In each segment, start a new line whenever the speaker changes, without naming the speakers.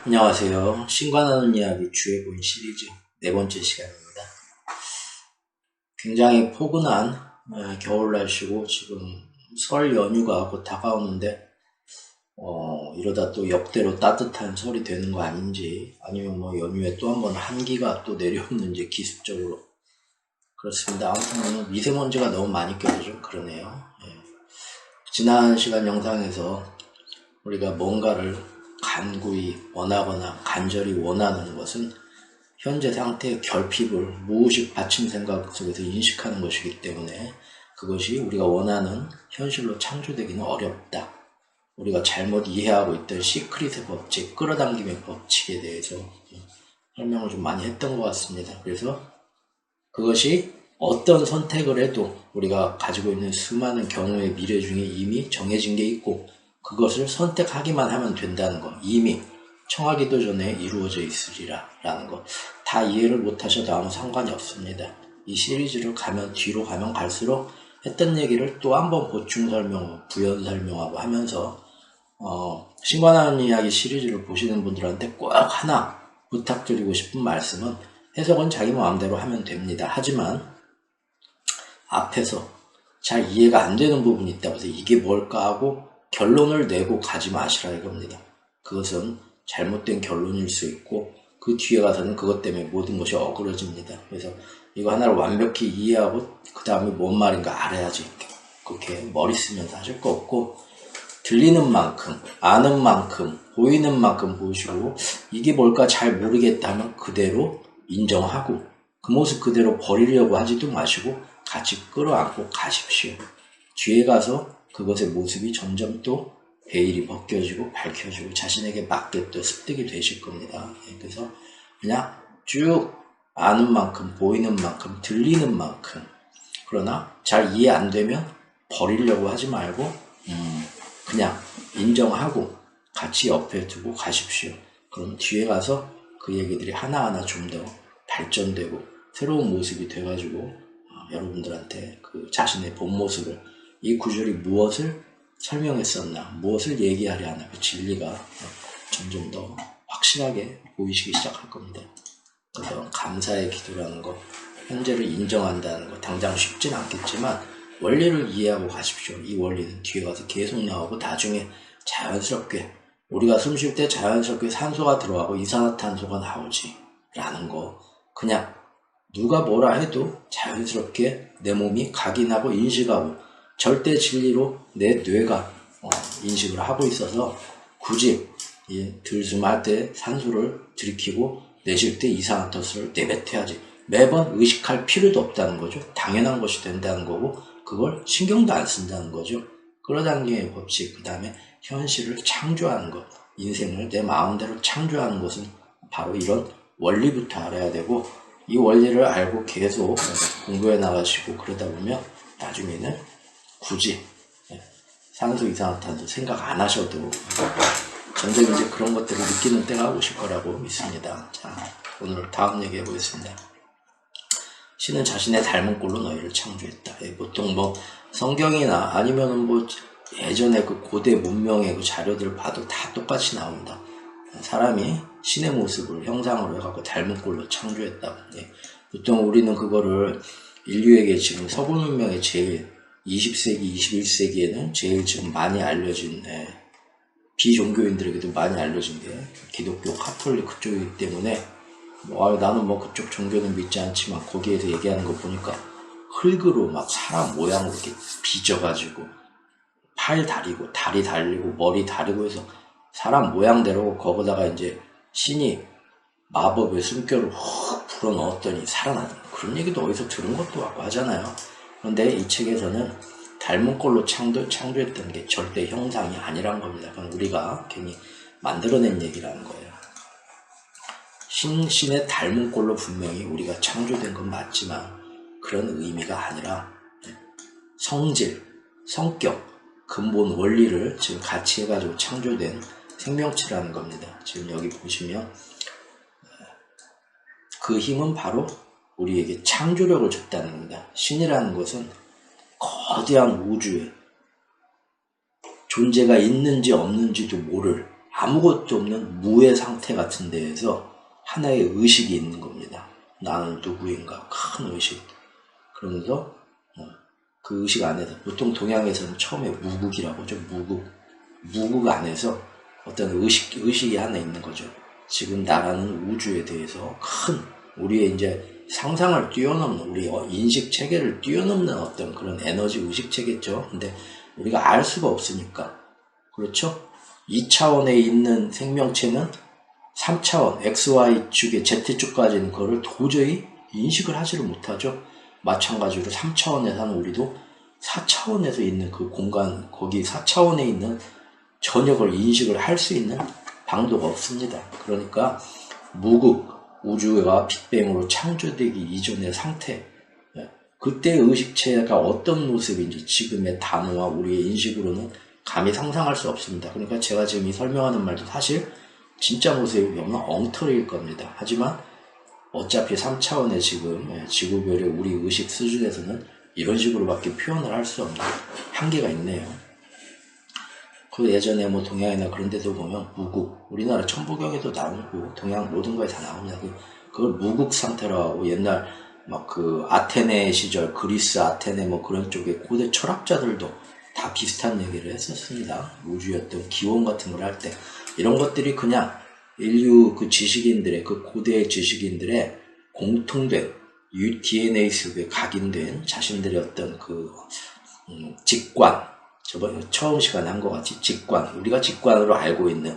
안녕하세요. 신관하는 이야기 주해본 시리즈 네 번째 시간입니다. 굉장히 포근한 겨울 날씨고 지금 설 연휴가 곧 다가오는데 이러다 또 역대로 따뜻한 설이 되는 거 아닌지, 아니면 뭐 연휴에 또 한 번 한기가 또 내려오는지 기습적으로 그렇습니다. 아무튼 오늘 미세먼지가 너무 많이 껴서 좀 그러네요. 지난 시간 영상에서 우리가 뭔가를 간구히 원하거나 간절히 원하는 것은 현재 상태의 결핍을 무의식 받침 생각 속에서 인식하는 것이기 때문에 그것이 우리가 원하는 현실로 창조되기는 어렵다. 우리가 잘못 이해하고 있던 시크릿의 법칙, 끌어당김의 법칙에 대해서 설명을 좀 많이 했던 것 같습니다. 그래서 그것이 어떤 선택을 해도 우리가 가지고 있는 수많은 경우의 미래 중에 이미 정해진 게 있고, 그것을 선택하기만 하면 된다는 것, 이미 청하기도 전에 이루어져 있으리라 라는 것, 다 이해를 못하셔도 아무 상관이 없습니다. 이 시리즈를 뒤로 가면 갈수록 했던 얘기를 또 한 번 보충 설명하고 부연 설명하고 하면서 신관하는 이야기 시리즈를 보시는 분들한테 꼭 하나 부탁드리고 싶은 말씀은, 해석은 자기 마음대로 하면 됩니다. 하지만 앞에서 잘 이해가 안 되는 부분이 있다고 해서 이게 뭘까 하고 결론을 내고 가지 마시라 이겁니다. 그것은 잘못된 결론일 수 있고 그 뒤에 가서는 그것 때문에 모든 것이 어그러집니다. 그래서 이거 하나를 완벽히 이해하고 그 다음에 뭔 말인가 알아야지, 그렇게 머리 쓰면서 하실 거 없고, 들리는 만큼, 아는 만큼, 보이는 만큼 보시고 이게 뭘까 잘 모르겠다 하면 그대로 인정하고 그 모습 그대로 버리려고 하지도 마시고 같이 끌어안고 가십시오. 뒤에 가서 그것의 모습이 점점 또 베일이 벗겨지고 밝혀지고 자신에게 맞게 또 습득이 되실 겁니다. 그래서 그냥 쭉 아는 만큼, 보이는 만큼, 들리는 만큼, 그러나 잘 이해 안 되면 버리려고 하지 말고 그냥 인정하고 같이 옆에 두고 가십시오. 그럼 뒤에 가서 그 얘기들이 하나하나 좀 더 발전되고 새로운 모습이 돼가지고 여러분들한테 그 자신의 본 모습을, 이 구절이 무엇을 설명했었나, 무엇을 얘기하려 하나, 그 진리가 점점 더 확실하게 보이시기 시작할 겁니다. 그래서 감사의 기도라는 거, 현재를 인정한다는 거 당장 쉽진 않겠지만 원리를 이해하고 가십시오. 이 원리는 뒤에 가서 계속 나오고 나중에 자연스럽게 우리가 숨 쉴 때 자연스럽게 산소가 들어가고 이산화탄소가 나오지 라는 거, 그냥 누가 뭐라 해도 자연스럽게 내 몸이 각인하고 인식하고 절대 진리로 내 뇌가 인식을 하고 있어서 굳이 들숨할 때 산소를 들이키고 내쉴 때 이산화탄소를 내뱉어야지 매번 의식할 필요도 없다는 거죠. 당연한 것이 된다는 거고 그걸 신경도 안 쓴다는 거죠. 끌어당김의 법칙, 그 다음에 현실을 창조하는 것, 인생을 내 마음대로 창조하는 것은 바로 이런 원리부터 알아야 되고, 이 원리를 알고 계속 공부해 나가시고 그러다 보면 나중에는 굳이 산소, 이산화탄소 생각 안 하셔도 점점 이제 그런 것들을 느끼는 때가 오실 거라고 믿습니다. 자, 오늘 다음 얘기해 보겠습니다. 신은 자신의 닮은 꼴로 너희를 창조했다. 보통 뭐 성경이나 아니면은 뭐 예전에 그 고대 문명의 그 자료들 봐도 다 똑같이 나옵니다. 사람이 신의 모습을 형상으로 해갖고 닮은 꼴로 창조했다고. 보통 우리는 그거를 인류에게 지금 서구 문명의 제일 20세기, 21세기에는 제일 지금 많이 알려진, 비종교인들에게도 많이 알려진 게 기독교, 카톨릭 그쪽이기 때문에 나는 뭐 그쪽 종교는 믿지 않지만 거기에서 얘기하는 거 보니까 흙으로 막 사람 모양으로 이렇게 빚어가지고 팔 다리고 다리 달리고 머리 다리고 해서 사람 모양대로 거기다가 이제 신이 마법의 숨결을 훅 불어넣었더니 살아나는 그런 얘기도 어디서 들은 것도 같고 하잖아요. 그런데 이 책에서는 닮은 꼴로 창조했던 게 절대 형상이 아니란 겁니다. 그건 우리가 괜히 만들어낸 얘기라는 거예요. 신의 닮은 꼴로 분명히 우리가 창조된 건 맞지만 그런 의미가 아니라 성질, 성격, 근본 원리를 지금 같이 해가지고 창조된 생명체라는 겁니다. 지금 여기 보시면 그 힘은 바로 우리에게 창조력을 줬다는 겁니다. 신이라는 것은 거대한 우주에 존재가 있는지 없는지도 모를 아무것도 없는 무의 상태 같은 데에서 하나의 의식이 있는 겁니다. 나는 누구인가, 큰 의식. 그러면서 그 의식 안에서, 보통 동양에서는 처음에 무국이라고 하죠. 무국 안에서 어떤 의식이 하나 있는 거죠. 지금 나라는 우주에 대해서 큰, 우리의 이제 상상을 뛰어넘는, 우리 인식 체계를 뛰어넘는 어떤 그런 에너지 의식 체계죠. 근데 우리가 알 수가 없으니까. 그렇죠? 2차원에 있는 생명체는 3차원, XY축의 Z축까지는 그거를 도저히 인식을 하지를 못하죠. 마찬가지로 3차원에 사는 우리도 4차원에서 있는 그 공간, 거기 4차원에 있는 전혀 그걸 인식을 할 수 있는 방도가 없습니다. 그러니까 무국, 우주가 빅뱅으로 창조되기 이전의 상태, 그때의 의식체가 어떤 모습인지 지금의 단어와 우리의 인식으로는 감히 상상할 수 없습니다. 그러니까 제가 지금 이 설명하는 말도 사실 진짜 모습이 없는 엉터리일 겁니다. 하지만 어차피 3차원의 지금 지구별의 우리 의식 수준에서는 이런 식으로밖에 표현을 할 수 없는 한계가 있네요. 그 예전에 뭐 동양이나 그런 데도 보면 무국, 우리나라 천부경에도 나오고 동양 모든 거에 다 나옵니다. 그걸 무국 상태라고 옛날 막 그 아테네 시절, 그리스 아테네 뭐 그런 쪽에 고대 철학자들도 다 비슷한 얘기를 했었습니다. 우주의 어떤 기원 같은 걸 할 때 이런 것들이 그냥 인류 그 지식인들의, 그 고대 지식인들의 공통된 DNA 속에 각인된 자신들의 어떤 그 직관, 저번에 처음 시간에 한 것 같이 직관, 우리가 직관으로 알고 있는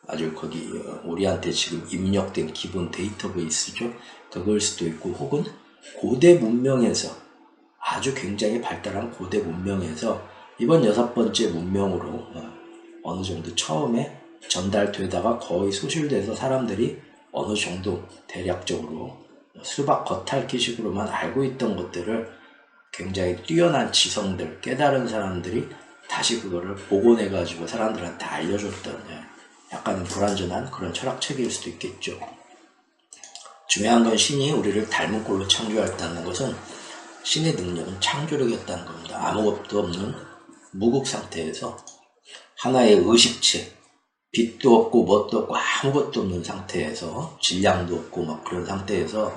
아주 거기 우리한테 지금 입력된 기본 데이터베이스죠. 그걸 수도 있고, 혹은 고대 문명에서 아주 굉장히 발달한 고대 문명에서 이번 6번째 문명으로 어느 정도 처음에 전달되다가 거의 소실돼서 사람들이 어느 정도 대략적으로 수박 겉핥기식으로만 알고 있던 것들을 굉장히 뛰어난 지성들, 깨달은 사람들이 다시 그거를 복원해가지고 사람들한테 알려줬던 약간 불완전한 그런 철학책일 수도 있겠죠. 중요한 건 신이 우리를 닮은 꼴로 창조했다는 것은 신의 능력은 창조력이었다는 겁니다. 아무것도 없는 무국 상태에서 하나의 의식체, 빛도 없고 뭣도 없고 아무것도 없는 상태에서, 질량도 없고 막 그런 상태에서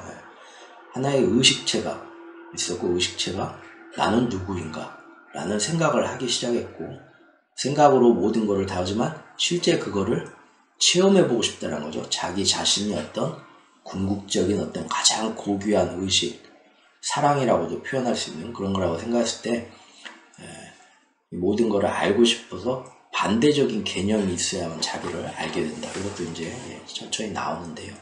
하나의 의식체가 있었고, 의식체가 나는 누구인가 라는 생각을 하기 시작했고, 생각으로 모든 것을 다 하지만 실제 그거를 체험해보고 싶다는 거죠. 자기 자신이 어떤 궁극적인 어떤 가장 고귀한 의식, 사랑이라고도 표현할 수 있는 그런 거라고 생각했을 때 모든 것을 알고 싶어서 반대적인 개념이 있어야만 자기를 알게 된다. 이것도 이제 천천히 나오는데요.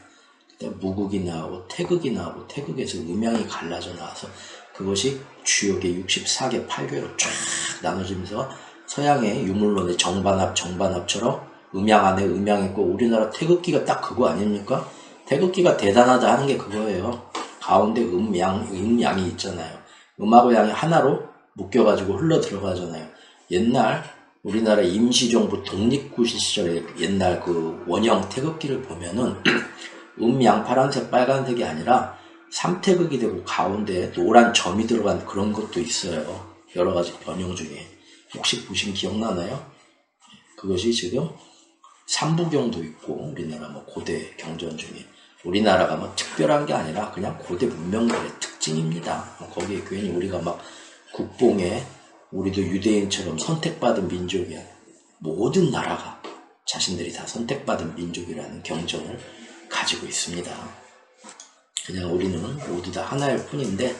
무극이 나오고 태극이 나오고, 태극에서 음양이 갈라져 나와서 그것이 주역의 64개 8개로 쫙 나눠지면서 서양의 유물론의 정반합처럼 음양 안에 음양이 있고, 우리나라 태극기가 딱 그거 아닙니까? 태극기가 대단하다 하는 게 그거예요. 가운데 음양이 있잖아요. 음하고 양이 하나로 묶여가지고 흘러 들어가잖아요. 옛날 우리나라 임시정부 독립구 시절에 옛날 그 원형 태극기를 보면은 음양 파란색 빨간색이 아니라 삼태극이 되고 가운데 노란 점이 들어간 그런 것도 있어요. 여러 가지 변형 중에. 혹시 보신 기억나나요? 그것이 지금 삼부경도 있고, 우리나라 뭐 고대 경전 중에 우리나라가 뭐 특별한 게 아니라 그냥 고대 문명들의 특징입니다. 거기에 괜히 우리가 막 국뽕에 우리도 유대인처럼 선택받은 민족이야. 모든 나라가 자신들이 다 선택받은 민족이라는 경전을 가지고 있습니다. 그냥 우리는 모두 다 하나일 뿐인데,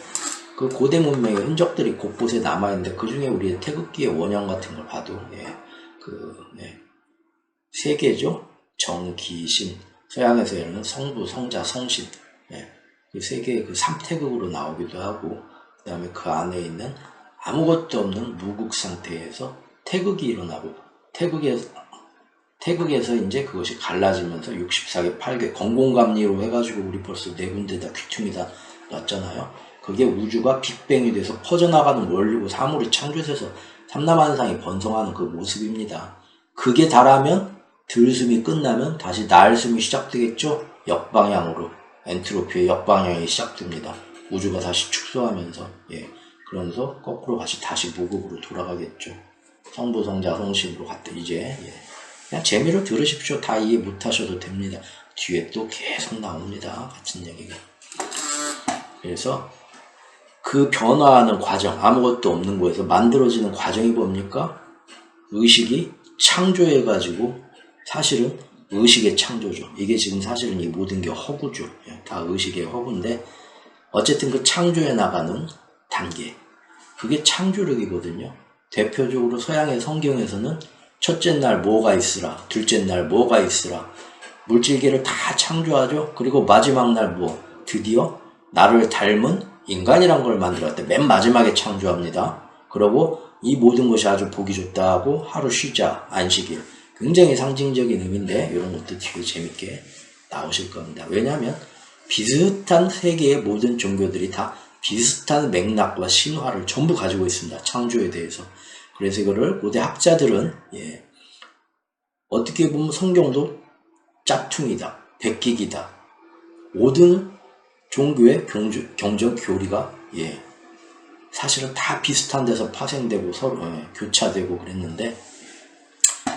그 고대 문명의 흔적들이 곳곳에 남아있는데, 그 중에 우리의 태극기의 원형 같은 걸 봐도 세 개죠. 정, 기, 신. 서양에서는 성부, 성자, 성신. 그 세 개의 그 삼태극으로 나오기도 하고, 그 다음에 그 안에 있는 아무것도 없는 무국 상태에서 태극이 일어나고, 태극에서 이제 그것이 갈라지면서 64개, 8개, 건공감리로 해가지고 우리 벌써 4군데 다 귀퉁이 다 났잖아요. 그게 우주가 빅뱅이 돼서 퍼져나가는 원리고 사물이 창조돼서 삼라만상이 번성하는 그 모습입니다. 그게 다라면, 들숨이 끝나면 다시 날숨이 시작되겠죠? 역방향으로. 엔트로피의 역방향이 시작됩니다. 우주가 다시 축소하면서, 그러면서 거꾸로 다시 무국으로 돌아가겠죠. 성부, 성자, 성신으로 갔다, 이제, 그냥 재미로 들으십시오. 다 이해 못하셔도 됩니다. 뒤에 또 계속 나옵니다. 같은 얘기가. 그래서 그 변화하는 과정, 아무것도 없는 곳에서 만들어지는 과정이 뭡니까? 의식이 창조해가지고 사실은 의식의 창조죠. 이게 지금 사실은 이 모든 게 허구죠. 다 의식의 허구인데 어쨌든 그 창조해 나가는 단계, 그게 창조력이거든요. 대표적으로 서양의 성경에서는 첫째 날 뭐가 있으라, 둘째 날 뭐가 있으라, 물질계를 다 창조하죠. 그리고 마지막 날 뭐, 드디어 나를 닮은 인간이란 걸 만들었대. 맨 마지막에 창조합니다. 그러고 이 모든 것이 아주 보기 좋다 하고 하루 쉬자, 안식일. 굉장히 상징적인 의미인데 이런 것도 되게 재밌게 나오실 겁니다. 왜냐하면 비슷한 세계의 모든 종교들이 다 비슷한 맥락과 신화를 전부 가지고 있습니다. 창조에 대해서. 그래서 이거를 고대 학자들은 어떻게 보면 성경도 짝퉁이다, 베끼기다. 모든 종교의 경전 교리가 사실은 다 비슷한 데서 파생되고 서로 교차되고 그랬는데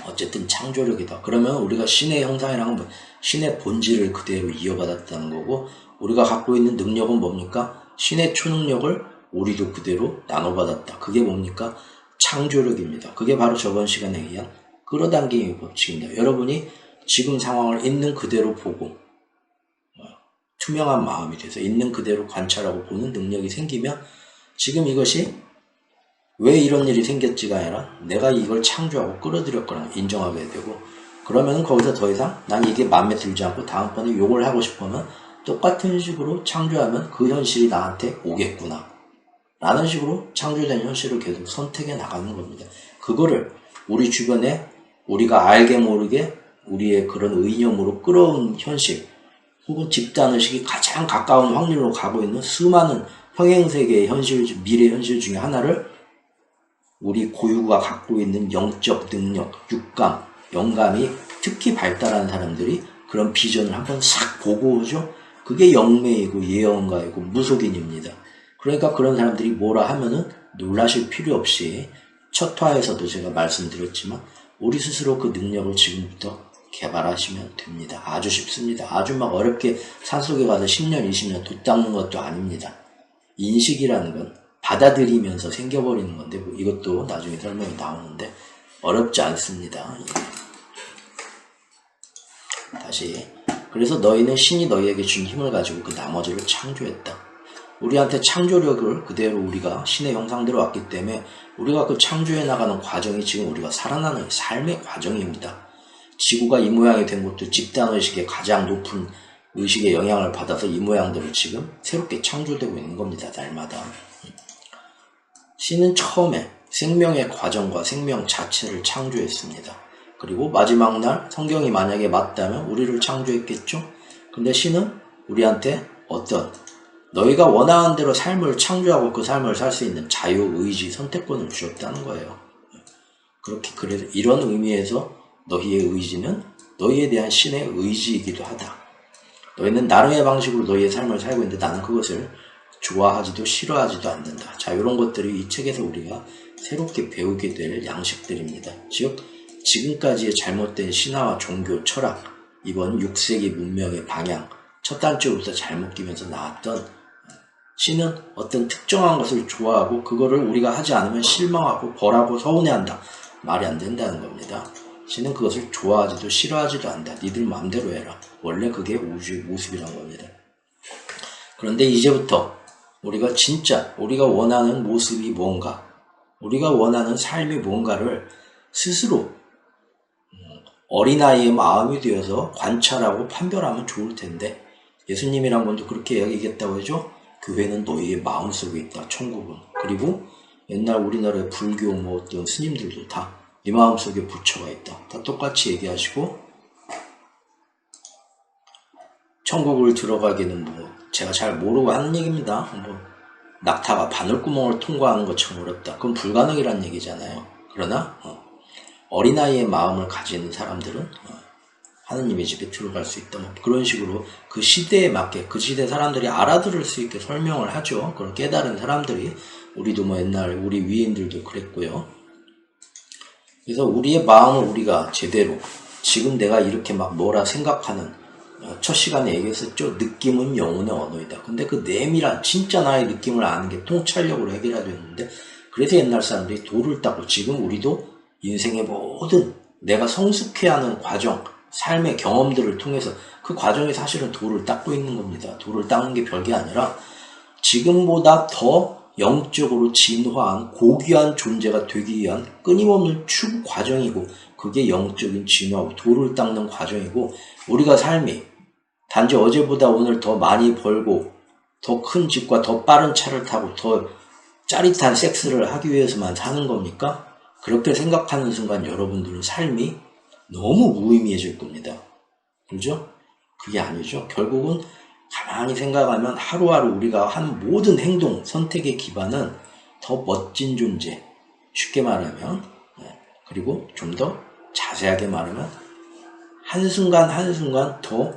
어쨌든 창조력이다. 그러면 우리가 신의 형상이라는 건 신의 본질을 그대로 이어받았다는 거고, 우리가 갖고 있는 능력은 뭡니까? 신의 초능력을 우리도 그대로 나눠받았다. 그게 뭡니까? 창조력입니다. 그게 바로 저번 시간에 의한 끌어당김의 법칙입니다. 여러분이 지금 상황을 있는 그대로 보고 투명한 마음이 돼서 있는 그대로 관찰하고 보는 능력이 생기면 지금 이것이 왜 이런 일이 생겼지가 아니라 내가 이걸 창조하고 끌어들였거나 인정하게 되고, 그러면 거기서 더 이상 난 이게 마음에 들지 않고 다음번에 욕을 하고 싶으면 똑같은 식으로 창조하면 그 현실이 나한테 오겠구나 라는 식으로 창조된 현실을 계속 선택해 나가는 겁니다. 그거를 우리 주변에 우리가 알게 모르게 우리의 그런 의념으로 끌어온 현실 혹은 집단의식이 가장 가까운 확률로 가고 있는 수많은 평행세계의 현실, 미래 현실 중에 하나를 우리 고유가 갖고 있는 영적 능력, 육감, 영감이 특히 발달한 사람들이 그런 비전을 한번 싹 보고 오죠. 그게 영매이고 예언가이고 무속인입니다. 그러니까 그런 사람들이 뭐라 하면은 놀라실 필요 없이 첫 화에서도 제가 말씀드렸지만 우리 스스로 그 능력을 지금부터 개발하시면 됩니다. 아주 쉽습니다. 아주 막 어렵게 산속에 가서 10년, 20년 돛 닦는 것도 아닙니다. 인식이라는 건 받아들이면서 생겨버리는 건데 뭐 이것도 나중에 설명이 나오는데 어렵지 않습니다. 다시, 그래서 너희는 신이 너희에게 준 힘을 가지고 그 나머지를 창조했다. 우리한테 창조력을 그대로 우리가 신의 형상대로 왔기 때문에 우리가 그 창조해 나가는 과정이 지금 우리가 살아나는 삶의 과정입니다. 지구가 이 모양이 된 것도 집단의식의 가장 높은 의식의 영향을 받아서 이 모양대로 지금 새롭게 창조되고 있는 겁니다. 날마다. 신은 처음에 생명의 과정과 생명 자체를 창조했습니다. 그리고 마지막 날 성경이 만약에 맞다면 우리를 창조했겠죠? 근데 신은 우리한테 어떤 너희가 원하는 대로 삶을 창조하고 그 삶을 살 수 있는 자유, 의지, 선택권을 주었다는 거예요. 그래서 이런 의미에서 너희의 의지는 너희에 대한 신의 의지이기도 하다. 너희는 나름의 방식으로 너희의 삶을 살고 있는데 나는 그것을 좋아하지도 싫어하지도 않는다. 자, 이런 것들이 이 책에서 우리가 새롭게 배우게 될 양식들입니다. 즉, 지금까지의 잘못된 신화와 종교, 철학, 이번 6세기 문명의 방향, 첫 단추부터 잘못 끼면서 나왔던 신은 어떤 특정한 것을 좋아하고 그거를 우리가 하지 않으면 실망하고 벌하고 서운해한다. 말이 안 된다는 겁니다. 신은 그것을 좋아하지도 싫어하지도 않는다. 니들 마음대로 해라. 원래 그게 우주의 모습이란 겁니다. 그런데 이제부터 우리가 진짜 우리가 원하는 모습이 뭔가, 우리가 원하는 삶이 뭔가를 스스로 어린아이의 마음이 되어서 관찰하고 판별하면 좋을 텐데, 예수님이란 분도 그렇게 얘기했다고 하죠. 교회는 너희의 마음속에 있다. 천국은. 그리고 옛날 우리나라의 불교 뭐 어떤 스님들도 다 네 마음속에 부처가 있다. 다 똑같이 얘기하시고, 천국을 들어가기는 뭐 제가 잘 모르고 하는 얘기입니다. 뭐 낙타가 바늘구멍을 통과하는 것처럼 어렵다. 그건 불가능이란 얘기잖아요. 그러나 어린아이의 마음을 가진 사람들은 하느님의 집에 들어갈 수 있다. 뭐 그런 식으로 그 시대에 맞게 그 시대 사람들이 알아들을 수 있게 설명을 하죠. 그걸 깨달은 사람들이, 우리도 뭐 옛날 우리 위인들도 그랬고요. 그래서 우리의 마음을 우리가 제대로 지금 내가 이렇게 막 뭐라 생각하는 첫 시간에 얘기했었죠. 느낌은 영혼의 언어이다. 근데 그 내밀한 진짜 나의 느낌을 아는 게 통찰력으로 해결해야 되는데 그래서 옛날 사람들이 돌을 닦고 지금 우리도 인생의 모든 내가 성숙해하는 과정 삶의 경험들을 통해서 그 과정이 사실은 돌을 닦고 있는 겁니다. 돌을 닦는 게 별게 아니라 지금보다 더 영적으로 진화한 고귀한 존재가 되기 위한 끊임없는 추구 과정이고 그게 영적인 진화고 돌을 닦는 과정이고 우리가 삶이 단지 어제보다 오늘 더 많이 벌고 더 큰 집과 더 빠른 차를 타고 더 짜릿한 섹스를 하기 위해서만 사는 겁니까? 그렇게 생각하는 순간 여러분들은 삶이 너무 무의미해질 겁니다. 그죠? 그게 아니죠. 결국은 가만히 생각하면 하루하루 우리가 하는 모든 행동, 선택의 기반은 더 멋진 존재, 쉽게 말하면 그리고 좀 더 자세하게 말하면 한순간 한순간 더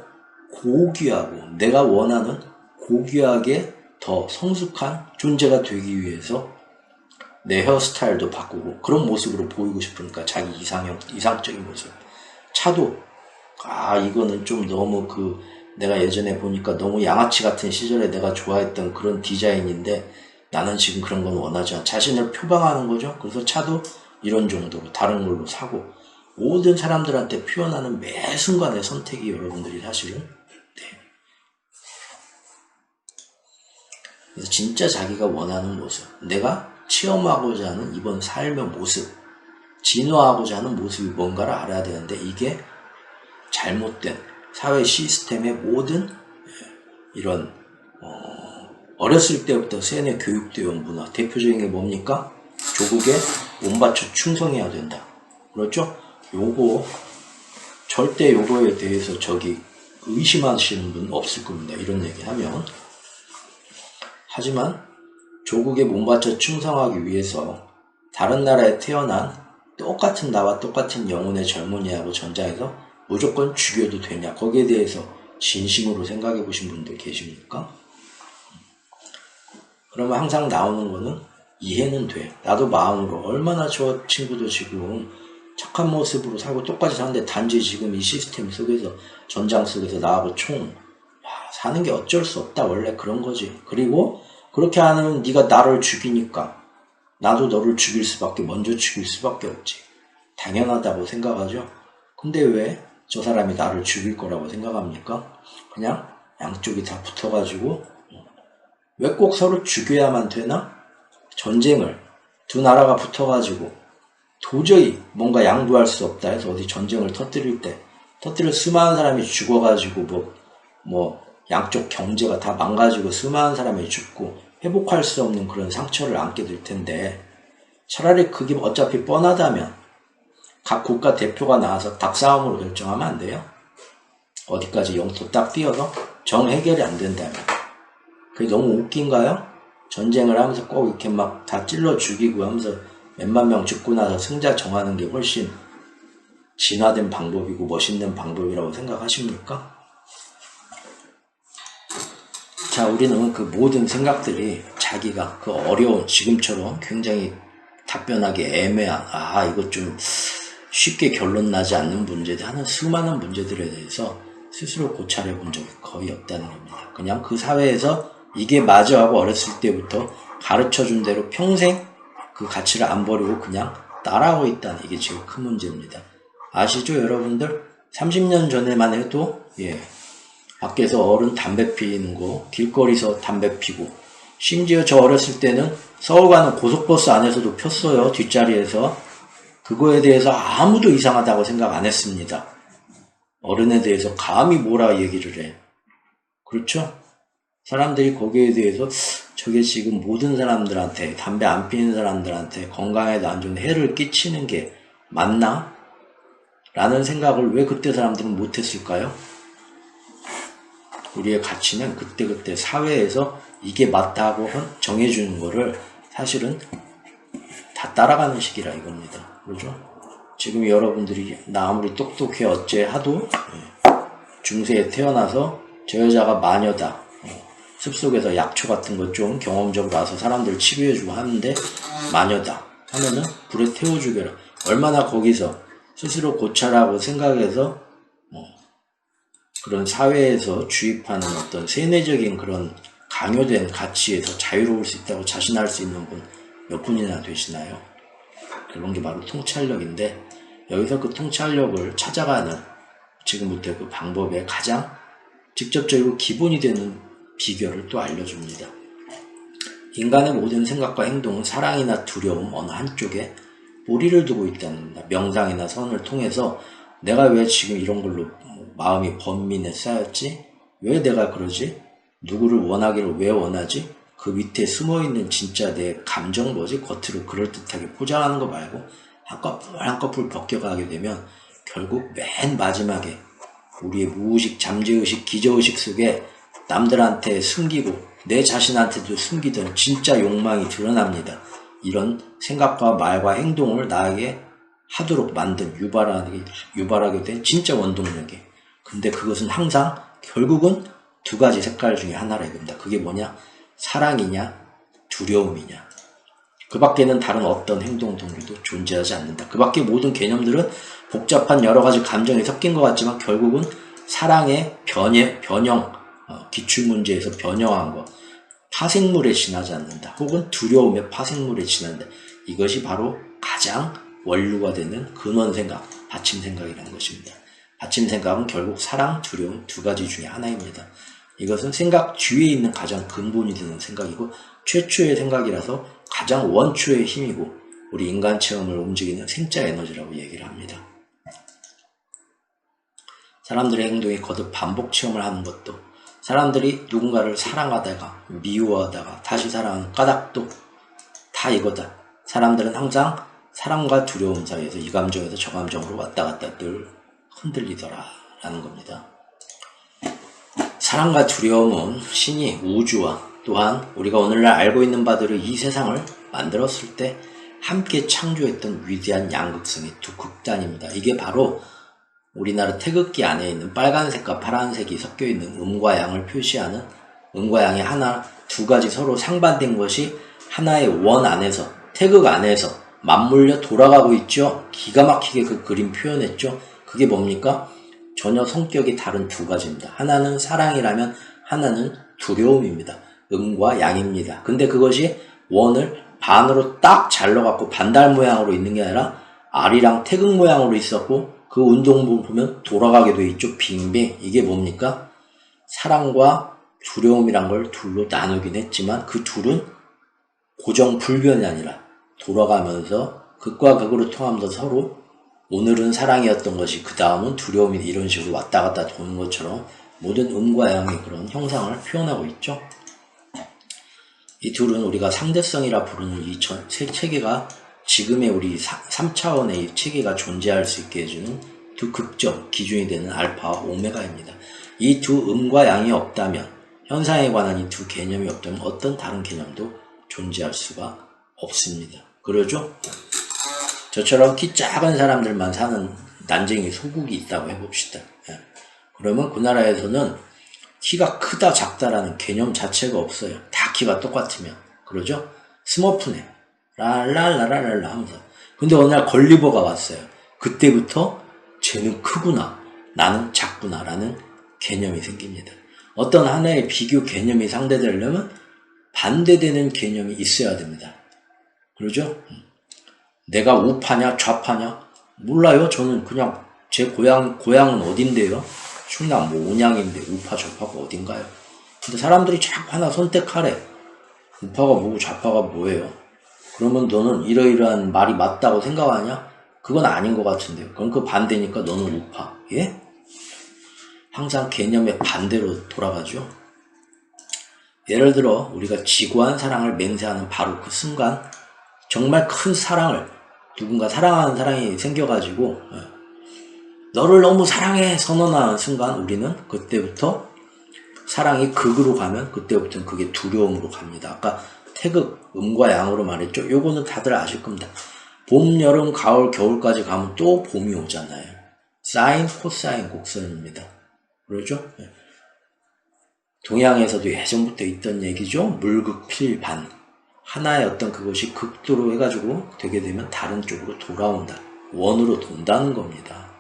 고귀하고 내가 원하는 고귀하게 더 성숙한 존재가 되기 위해서 내 헤어스타일도 바꾸고 그런 모습으로 보이고 싶으니까 자기 이상적인 모습. 차도 이거는 좀 너무 내가 예전에 보니까 너무 양아치 같은 시절에 내가 좋아했던 그런 디자인인데 나는 지금 그런 건 원하지 않아. 자신을 표방하는 거죠. 그래서 차도 이런 정도로 다른 걸로 사고 모든 사람들한테 표현하는 매 순간의 선택이 여러분들이 사실은 그래서 진짜 자기가 원하는 모습, 내가 체험하고자 하는 이번 삶의 모습, 진화하고자 하는 모습이 뭔가를 알아야 되는데 이게 잘못된 사회 시스템의 모든 이런 어렸을 때부터 세뇌 교육되어 온 문화 대표적인 게 뭡니까? 조국에 몸바쳐 충성해야 된다. 그렇죠? 요거 절대 요거에 대해서 의심하시는 분 없을 겁니다. 이런 얘기 하면 하지만 조국에 몸바쳐 충성하기 위해서 다른 나라에 태어난 똑같은 나와 똑같은 영혼의 젊은이하고 전장에서 무조건 죽여도 되냐? 거기에 대해서 진심으로 생각해 보신 분들 계십니까? 그러면 항상 나오는 거는 이해는 돼. 나도 마음으로 얼마나 저 친구도 지금 착한 모습으로 살고 똑같이 사는데 단지 지금 이 시스템 속에서 전장 속에서 나하고 사는 게 어쩔 수 없다. 원래 그런 거지. 그리고 그렇게 하는 네가 나를 죽이니까 나도 너를 먼저 죽일 수밖에 없지. 당연하다고 생각하죠. 근데 왜 저 사람이 나를 죽일 거라고 생각합니까? 그냥 양쪽이 다 붙어가지고 왜 꼭 서로 죽여야만 되나? 전쟁을 두 나라가 붙어가지고 도저히 뭔가 양보할 수 없다 해서 어디 전쟁을 터뜨려 수많은 사람이 죽어가지고 양쪽 경제가 다 망가지고 수많은 사람이 죽고 회복할 수 없는 그런 상처를 안게 될 텐데 차라리 그게 어차피 뻔하다면 각 국가 대표가 나와서 닭싸움으로 결정하면 안 돼요? 어디까지 영토 딱 띄어서 정 해결이 안 된다면 그게 너무 웃긴가요? 전쟁을 하면서 꼭 이렇게 막 다 찔러 죽이고 하면서 몇만 명 죽고 나서 승자 정하는 게 훨씬 진화된 방법이고 멋있는 방법이라고 생각하십니까? 자, 우리는 그 모든 생각들이 자기가 그 어려운 지금처럼 굉장히 답변하기 애매한 이거 좀 쉽게 결론 나지 않는 문제들 하는 수많은 문제들에 대해서 스스로 고찰해 본 적이 거의 없다는 겁니다. 그냥 그 사회에서 이게 맞아 하고 어렸을 때부터 가르쳐 준 대로 평생 그 가치를 안 버리고 그냥 따라하고 있다는 이게 제일 큰 문제입니다. 아시죠 여러분들? 30년 전에만 해도 밖에서 어른 담배 피는 거 길거리에서 담배 피고 심지어 저 어렸을 때는 서울 가는 고속버스 안에서도 폈어요. 뒷자리에서. 그거에 대해서 아무도 이상하다고 생각 안 했습니다. 어른에 대해서 감히 뭐라 얘기를 해. 그렇죠? 사람들이 거기에 대해서 저게 지금 모든 사람들한테 담배 안 피는 사람들한테 건강에도 안 좋은 해를 끼치는 게 맞나? 라는 생각을 왜 그때 사람들은 못했을까요? 우리의 가치는 그때그때 사회에서 이게 맞다고 정해주는 거를 사실은 다 따라가는 시기라 이겁니다. 그렇죠? 지금 여러분들이 나 아무리 똑똑해 어째 하도 중세에 태어나서 저 여자가 마녀다. 숲속에서 약초 같은 것 좀 경험적으로 와서 사람들 치료해주고 하는데 마녀다 하면은 불에 태워 죽여라. 얼마나 거기서 스스로 고찰하고 생각해서 그런 사회에서 주입하는 어떤 세뇌적인 그런 강요된 가치에서 자유로울 수 있다고 자신할 수 있는 분 몇 분이나 되시나요? 그런 게 바로 통찰력인데, 여기서 그 통찰력을 찾아가는 지금부터 그 방법의 가장 직접적이고 기본이 되는 비결을 또 알려줍니다. 인간의 모든 생각과 행동은 사랑이나 두려움 어느 한쪽에 뿌리를 두고 있다는 겁니다. 명상이나 선을 통해서 내가 왜 지금 이런 걸로 마음이 번민에 쌓였지? 왜 내가 그러지? 누구를 원하기를 왜 원하지? 그 밑에 숨어있는 진짜 내 감정 뭐지? 겉으로 그럴듯하게 포장하는 거 말고 한꺼풀 한꺼풀 벗겨가게 되면 결국 맨 마지막에 우리의 무의식, 잠재의식, 기저의식 속에 남들한테 숨기고 내 자신한테도 숨기던 진짜 욕망이 드러납니다. 이런 생각과 말과 행동을 나에게 하도록 만든 유발하게 된 진짜 원동력이. 근데 그것은 항상 결국은 두 가지 색깔 중에 하나라 이겁니다. 그게 뭐냐? 사랑이냐 두려움이냐. 그 밖에는 다른 어떤 행동 동기도 존재하지 않는다. 그 밖에 모든 개념들은 복잡한 여러 가지 감정이 섞인 것 같지만 결국은 사랑의 변형, 기출문제에서 변형한 것, 파생물에 지나지 않는다. 혹은 두려움의 파생물에 지난다. 이것이 바로 가장 원류가 되는 근원생각, 받침생각이라는 것입니다. 받침생각은 결국 사랑, 두려움 두 가지 중에 하나입니다. 이것은 생각 뒤에 있는 가장 근본이 되는 생각이고 최초의 생각이라서 가장 원초의 힘이고 우리 인간 체험을 움직이는 생자 에너지라고 얘기를 합니다. 사람들의 행동이 거듭 반복 체험을 하는 것도, 사람들이 누군가를 사랑하다가 미워하다가 다시 사랑하는 까닭도 다 이거다. 사람들은 항상 사랑과 두려움 사이에서 이 감정에서 저 감정으로 왔다 갔다 늘 흔들리더라 라는 겁니다. 사랑과 두려움은 신이 우주와 또한 우리가 오늘날 알고 있는 바대로 이 세상을 만들었을 때 함께 창조했던 위대한 양극성의 두 극단입니다. 이게 바로 우리나라 태극기 안에 있는 빨간색과 파란색이 섞여있는 음과 양을 표시하는, 음과 양의 하나, 두 가지 서로 상반된 것이 하나의 원 안에서, 태극 안에서 맞물려 돌아가고 있죠. 기가 막히게 그 그림 표현했죠. 그게 뭡니까? 전혀 성격이 다른 두 가지입니다. 하나는 사랑이라면 하나는 두려움입니다. 음과 양입니다. 근데 그것이 원을 반으로 딱 잘라갖고 반달 모양으로 있는 게 아니라 알이랑 태극 모양으로 있었고 그 운동부 보면 돌아가게 돼 있죠. 빙빙. 이게 뭡니까? 사랑과 두려움이란 걸 둘로 나누긴 했지만 그 둘은 고정 불변이 아니라 돌아가면서 극과 극으로 통하면서 서로 오늘은 사랑이었던 것이 그 다음은 두려움이 이런 식으로 왔다 갔다 도는 것처럼 모든 음과 양의 그런 형상을 표현하고 있죠. 이 둘은 우리가 상대성이라 부르는 이 체계가 지금의 우리 3차원의 이 체계가 존재할 수 있게 해주는 두 극점, 기준이 되는 알파와 오메가입니다. 이 두 음과 양이 없다면, 현상에 관한 이 두 개념이 없다면 어떤 다른 개념도 존재할 수가 없습니다. 그러죠? 저처럼 키 작은 사람들만 사는 난쟁이 소국이 있다고 해봅시다. 그러면 그 나라에서는 키가 크다 작다라는 개념 자체가 없어요. 다 키가 똑같으면. 그러죠? 스머프네. 랄랄라랄랄라 하면서. 근데 어느 날 걸리버가 왔어요. 그때부터 쟤는 크구나, 나는 작구나 라는 개념이 생깁니다. 어떤 하나의 비교 개념이 상대되려면 반대되는 개념이 있어야 됩니다. 그러죠? 내가 우파냐 좌파냐? 몰라요. 저는 그냥 제 고향은 어딘데요? 충남 온양인데 우파 좌파가 어딘가요? 근데 사람들이 자꾸 하나 선택하래. 우파가 뭐고 좌파가 뭐예요? 그러면 너는 이러이러한 말이 맞다고 생각하냐? 그건 아닌 것 같은데요. 그럼 그 반대니까 너는 우파. 예? 항상 개념의 반대로 돌아가죠. 예를 들어 우리가 지고한 사랑을 맹세하는 바로 그 순간 정말 큰 사랑을, 누군가 사랑하는 사랑이 생겨가지고 너를 너무 사랑해 선언하는 순간 우리는 그때부터 사랑이 극으로 가면 그때부터는 그게 두려움으로 갑니다. 아까 태극 음과 양으로 말했죠. 요거는 다들 아실 겁니다. 봄, 여름, 가을, 겨울까지 가면 또 봄이 오잖아요. 사인, 코사인, 곡선입니다. 그러죠? 동양에서도 예전부터 있던 얘기죠. 물극필반. 하나의 어떤 그것이 극도로 해가지고 되게 되면 다른 쪽으로 돌아온다. 원으로 돈다는 겁니다.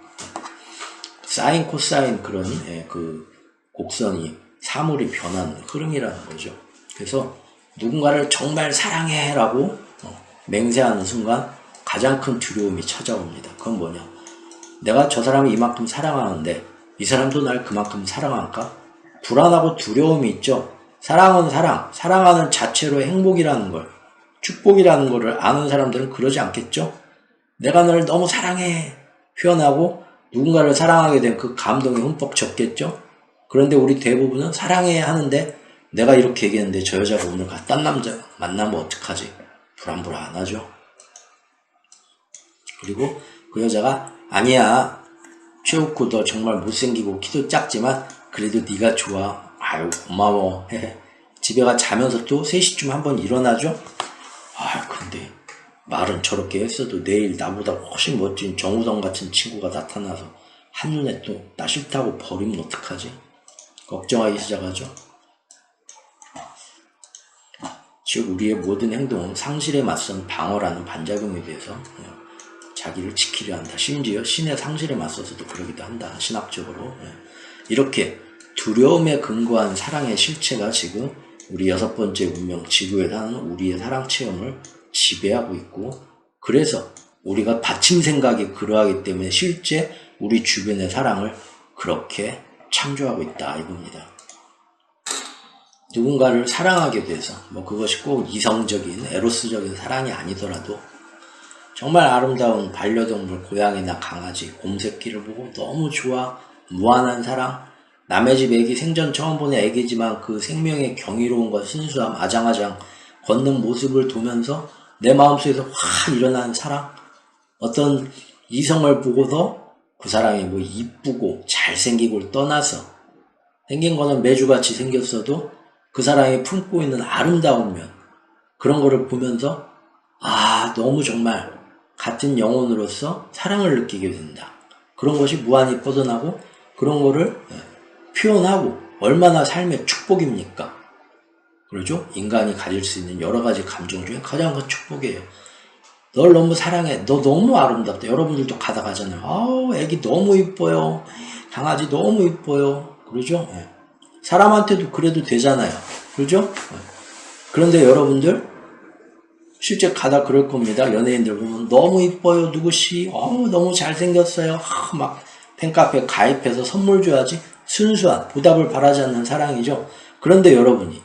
사인 코사인 그런 그 곡선이 사물이 변하는 흐름이라는 거죠. 그래서 누군가를 정말 사랑해 라고 맹세하는 순간 가장 큰 두려움이 찾아옵니다. 그건 뭐냐, 내가 저 사람을 이만큼 사랑하는데 이 사람도 날 그만큼 사랑할까? 불안하고 두려움이 있죠. 사랑은 사랑하는 자체로 행복이라는 걸, 축복이라는 거를 아는 사람들은 그러지 않겠죠? 내가 너를 너무 사랑해 표현하고 누군가를 사랑하게 된 그 감동에 흠뻑 젖겠죠? 그런데 우리 대부분은 사랑해 하는데 내가 이렇게 얘기했는데 저 여자가 오늘 딴 남자 만나면 어떡하지? 불안하죠? 그리고 그 여자가 아니야, 최욱구 너 정말 못생기고 키도 작지만 그래도 네가 좋아, 아유 고마워 집에 가 자면서 또 3시쯤 한번 일어나죠? 아 근데 말은 저렇게 했어도 내일 나보다 훨씬 멋진 정우성 같은 친구가 나타나서 한눈에 또 나 싫다고 버리면 어떡하지? 걱정하기 시작하죠. 즉 우리의 모든 행동은 상실에 맞선 방어라는 반작용에 대해서 자기를 지키려 한다. 심지어 신의 상실에 맞서서도 그러기도 한다. 신학적으로. 이렇게 두려움에 근거한 사랑의 실체가 지금 우리 6번째 운명 지구에 사는 우리의 사랑 체험을 지배하고 있고, 그래서 우리가 받침 생각이 그러하기 때문에 실제 우리 주변의 사랑을 그렇게 창조하고 있다 이겁니다. 누군가를 사랑하게 돼서 그것이 꼭 이성적인 에로스적인 사랑이 아니더라도 정말 아름다운 반려동물 고양이나 강아지 곰새끼를 보고 너무 좋아, 무한한 사랑, 남의 집 애기 생전 처음 보는 애기지만 그 생명의 경이로움과 순수함, 아장아장 걷는 모습을 보면서 내 마음속에서 확 일어나는 사랑, 어떤 이성을 보고서 그 사람이 이쁘고 잘생기고를 떠나서 생긴 거는 매주같이 생겼어도 그 사람이 품고 있는 아름다운 면, 그런 거를 보면서 너무 정말 같은 영혼으로서 사랑을 느끼게 된다. 그런 것이 무한히 뻗어나고 그런 거를 표현하고 얼마나 삶의 축복입니까? 그러죠? 인간이 가질 수 있는 여러 가지 감정 중에 가장 큰 축복이에요. 널 너무 사랑해. 너 너무 아름답다. 여러분들도 가잖아요. 아우 애기 너무 이뻐요. 강아지 너무 이뻐요. 그러죠? 사람한테도 그래도 되잖아요. 그러죠? 그런데 여러분들 실제 가다 그럴 겁니다. 연예인들 보면 너무 이뻐요. 누구씨? 너무 잘생겼어요. 막 팬카페 가입해서 선물 줘야지. 순수한 보답을 바라지 않는 사랑이죠. 그런데 여러분이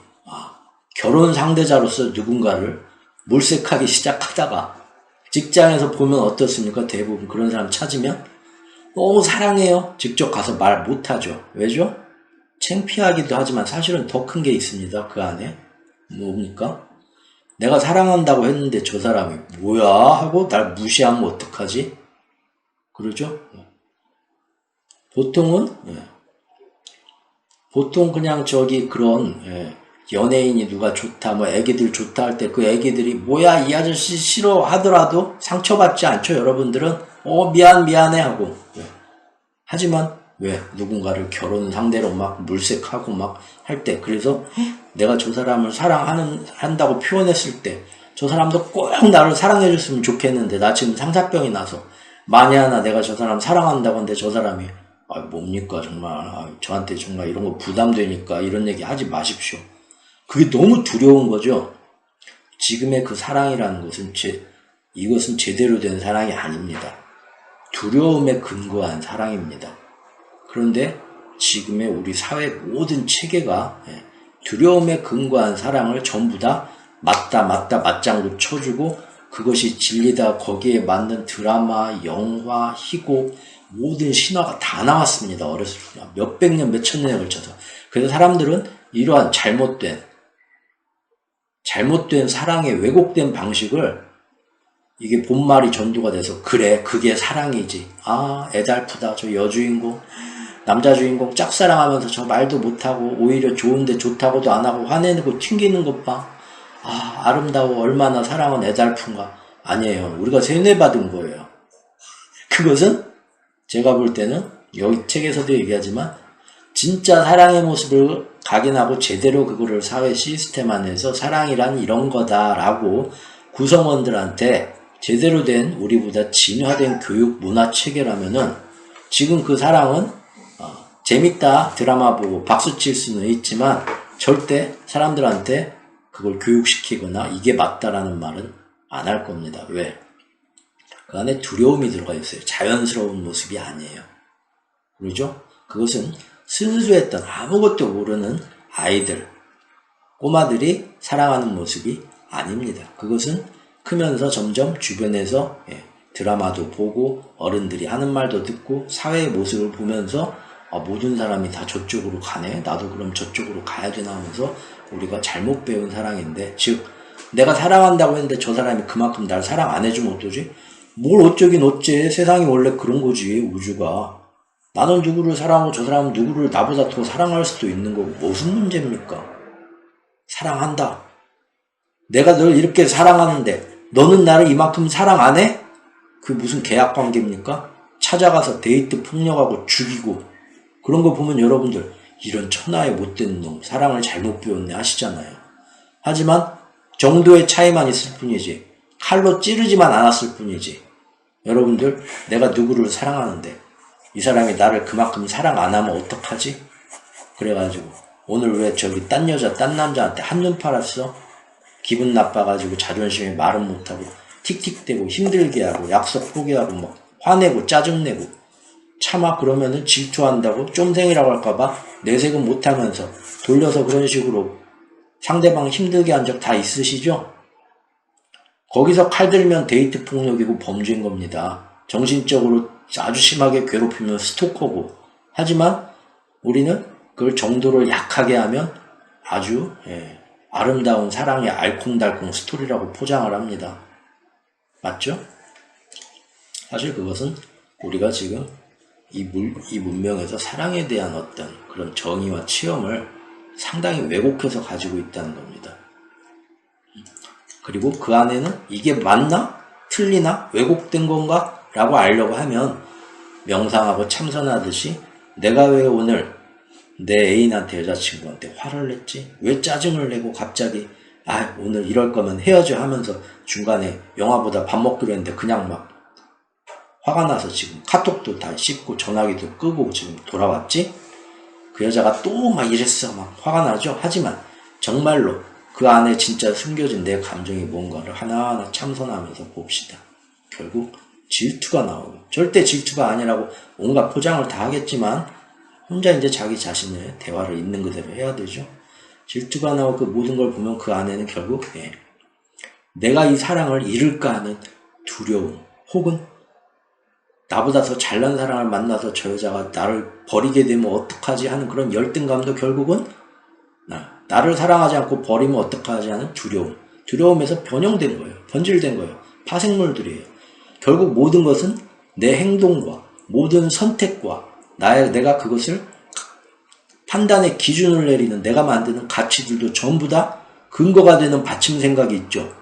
결혼 상대자로서 누군가를 몰색하기 시작하다가 직장에서 보면 어떻습니까? 대부분 그런 사람 찾으면 너무 사랑해요. 직접 가서 말 못하죠. 왜죠? 창피하기도 하지만 사실은 더 큰 게 있습니다. 그 안에 뭡니까? 내가 사랑한다고 했는데 저 사람이 뭐야 하고 날 무시하면 어떡하지? 그러죠? 보통 그냥 그런 연예인이 누가 좋다, 애기들 좋다 할 때 그 애기들이 뭐야 이 아저씨 싫어 하더라도 상처받지 않죠. 여러분들은 미안해 하고. 하지만 왜 누군가를 결혼 상대로 막 물색하고 막 할 때, 그래서 내가 저 사람을 사랑한다고 표현했을 때 저 사람도 꼭 나를 사랑해 줬으면 좋겠는데 나 지금 상사병이 나서 만에 하나 내가 저 사람 사랑한다고 하는데 저 사람이 뭡니까 정말 저한테 정말 이런 거 부담되니까 이런 얘기 하지 마십시오. 그게 너무 두려운 거죠. 지금의 그 사랑이라는 것은 이것은 제대로 된 사랑이 아닙니다. 두려움에 근거한 사랑입니다. 그런데 지금의 우리 사회 모든 체계가 두려움에 근거한 사랑을 전부 다 맞다 맞장구 쳐주고 그것이 진리다, 거기에 맞는 드라마, 영화, 희곡 모든 신화가 다 나왔습니다. 어렸을 때 몇백 년, 몇천 년에 걸쳐서. 그래서 사람들은 이러한 잘못된 사랑의 왜곡된 방식을 이게 본말이 전도가 돼서 그래 그게 사랑이지. 애달프다. 저 여주인공 남자 주인공 짝사랑하면서 저 말도 못하고 오히려 좋은데 좋다고도 안 하고 화내고 튕기는 것 봐. 아름다워. 얼마나 사랑은 애달픈가. 아니에요. 우리가 세뇌받은 거예요. 그것은 제가 볼 때는 여기 책에서도 얘기하지만 진짜 사랑의 모습을 각인하고 제대로 그거를 사회 시스템 안에서 사랑이란 이런 거다라고 구성원들한테 제대로 된 우리보다 진화된 교육 문화 체계라면은 지금 그 사랑은 재밌다 드라마 보고 박수 칠 수는 있지만 절대 사람들한테 그걸 교육시키거나 이게 맞다라는 말은 안 할 겁니다. 왜? 그 안에 두려움이 들어가 있어요. 자연스러운 모습이 아니에요. 그러죠? 그것은 순수했던 아무것도 모르는 아이들, 꼬마들이 사랑하는 모습이 아닙니다. 그것은 크면서 점점 주변에서 드라마도 보고 어른들이 하는 말도 듣고 사회의 모습을 보면서 모든 사람이 다 저쪽으로 가네, 나도 그럼 저쪽으로 가야 되나 하면서 우리가 잘못 배운 사랑인데, 즉 내가 사랑한다고 했는데 저 사람이 그만큼 날 사랑 안 해주면 어쩌지? 뭘 어쩌긴 어째. 세상이 원래 그런 거지. 우주가 나는 누구를 사랑하고 저 사람은 누구를 나보다 더 사랑할 수도 있는 거고 무슨 문제입니까? 사랑한다. 내가 널 이렇게 사랑하는데 너는 나를 이만큼 사랑 안 해? 그게 무슨 계약 관계입니까? 찾아가서 데이트 폭력하고 죽이고 그런 거 보면 여러분들 이런 천하의 못된 놈, 사랑을 잘못 배웠네 하시잖아요. 하지만 정도의 차이만 있을 뿐이지, 칼로 찌르지만 않았을 뿐이지. 여러분들, 내가 누구를 사랑하는데 이 사람이 나를 그만큼 사랑 안 하면 어떡하지? 그래가지고 오늘 왜 저기 딴 여자 딴 남자한테 한눈 팔았어? 기분 나빠가지고 자존심에 말은 못하고 틱틱대고 힘들게 하고 약속 포기하고 막 화내고 짜증내고 차마 그러면은 질투한다고 쫌생이라고 할까봐 내색은 못하면서 돌려서 그런 식으로 상대방 힘들게 한 적 다 있으시죠? 거기서 칼 들면 데이트 폭력이고 범죄인 겁니다. 정신적으로 아주 심하게 괴롭히면 스토커고. 하지만 우리는 그걸 정도를 약하게 하면 아주 아름다운 사랑의 알콩달콩 스토리라고 포장을 합니다. 맞죠? 사실 그것은 우리가 지금 이 문명에서 사랑에 대한 어떤 그런 정의와 체험을 상당히 왜곡해서 가지고 있다는 겁니다. 그리고 그 안에는 이게 맞나? 틀리나? 왜곡된 건가? 라고 알려고 하면 명상하고 참선하듯이 내가 왜 오늘 내 애인한테 여자친구한테 화를 냈지? 왜 짜증을 내고 갑자기 오늘 이럴 거면 헤어져 하면서 중간에 영화보다 밥 먹기로 했는데 그냥 막 화가 나서 지금 카톡도 다 씹고 전화기도 끄고 지금 돌아왔지? 그 여자가 또 막 이랬어. 막 화가 나죠? 하지만 정말로 그 안에 진짜 숨겨진 내 감정이 뭔가를 하나하나 참선하면서 봅시다. 결국 질투가 나오고, 절대 질투가 아니라고 온갖 포장을 다 하겠지만 혼자 이제 자기 자신의 대화를 있는 그대로 해야 되죠. 질투가 나오고 그 모든 걸 보면 그 안에는 결국 내가 이 사랑을 잃을까 하는 두려움, 혹은 나보다 더 잘난 사람을 만나서 저 여자가 나를 버리게 되면 어떡하지 하는 그런 열등감도 결국은 나를 사랑하지 않고 버리면 어떡하지 하는 두려움. 두려움에서 변형된 거예요. 변질된 거예요. 파생물들이에요. 결국 모든 것은 내 행동과 모든 선택과 내가 그것을 판단의 기준을 내리는 내가 만드는 가치들도 전부 다 근거가 되는 받침 생각이 있죠.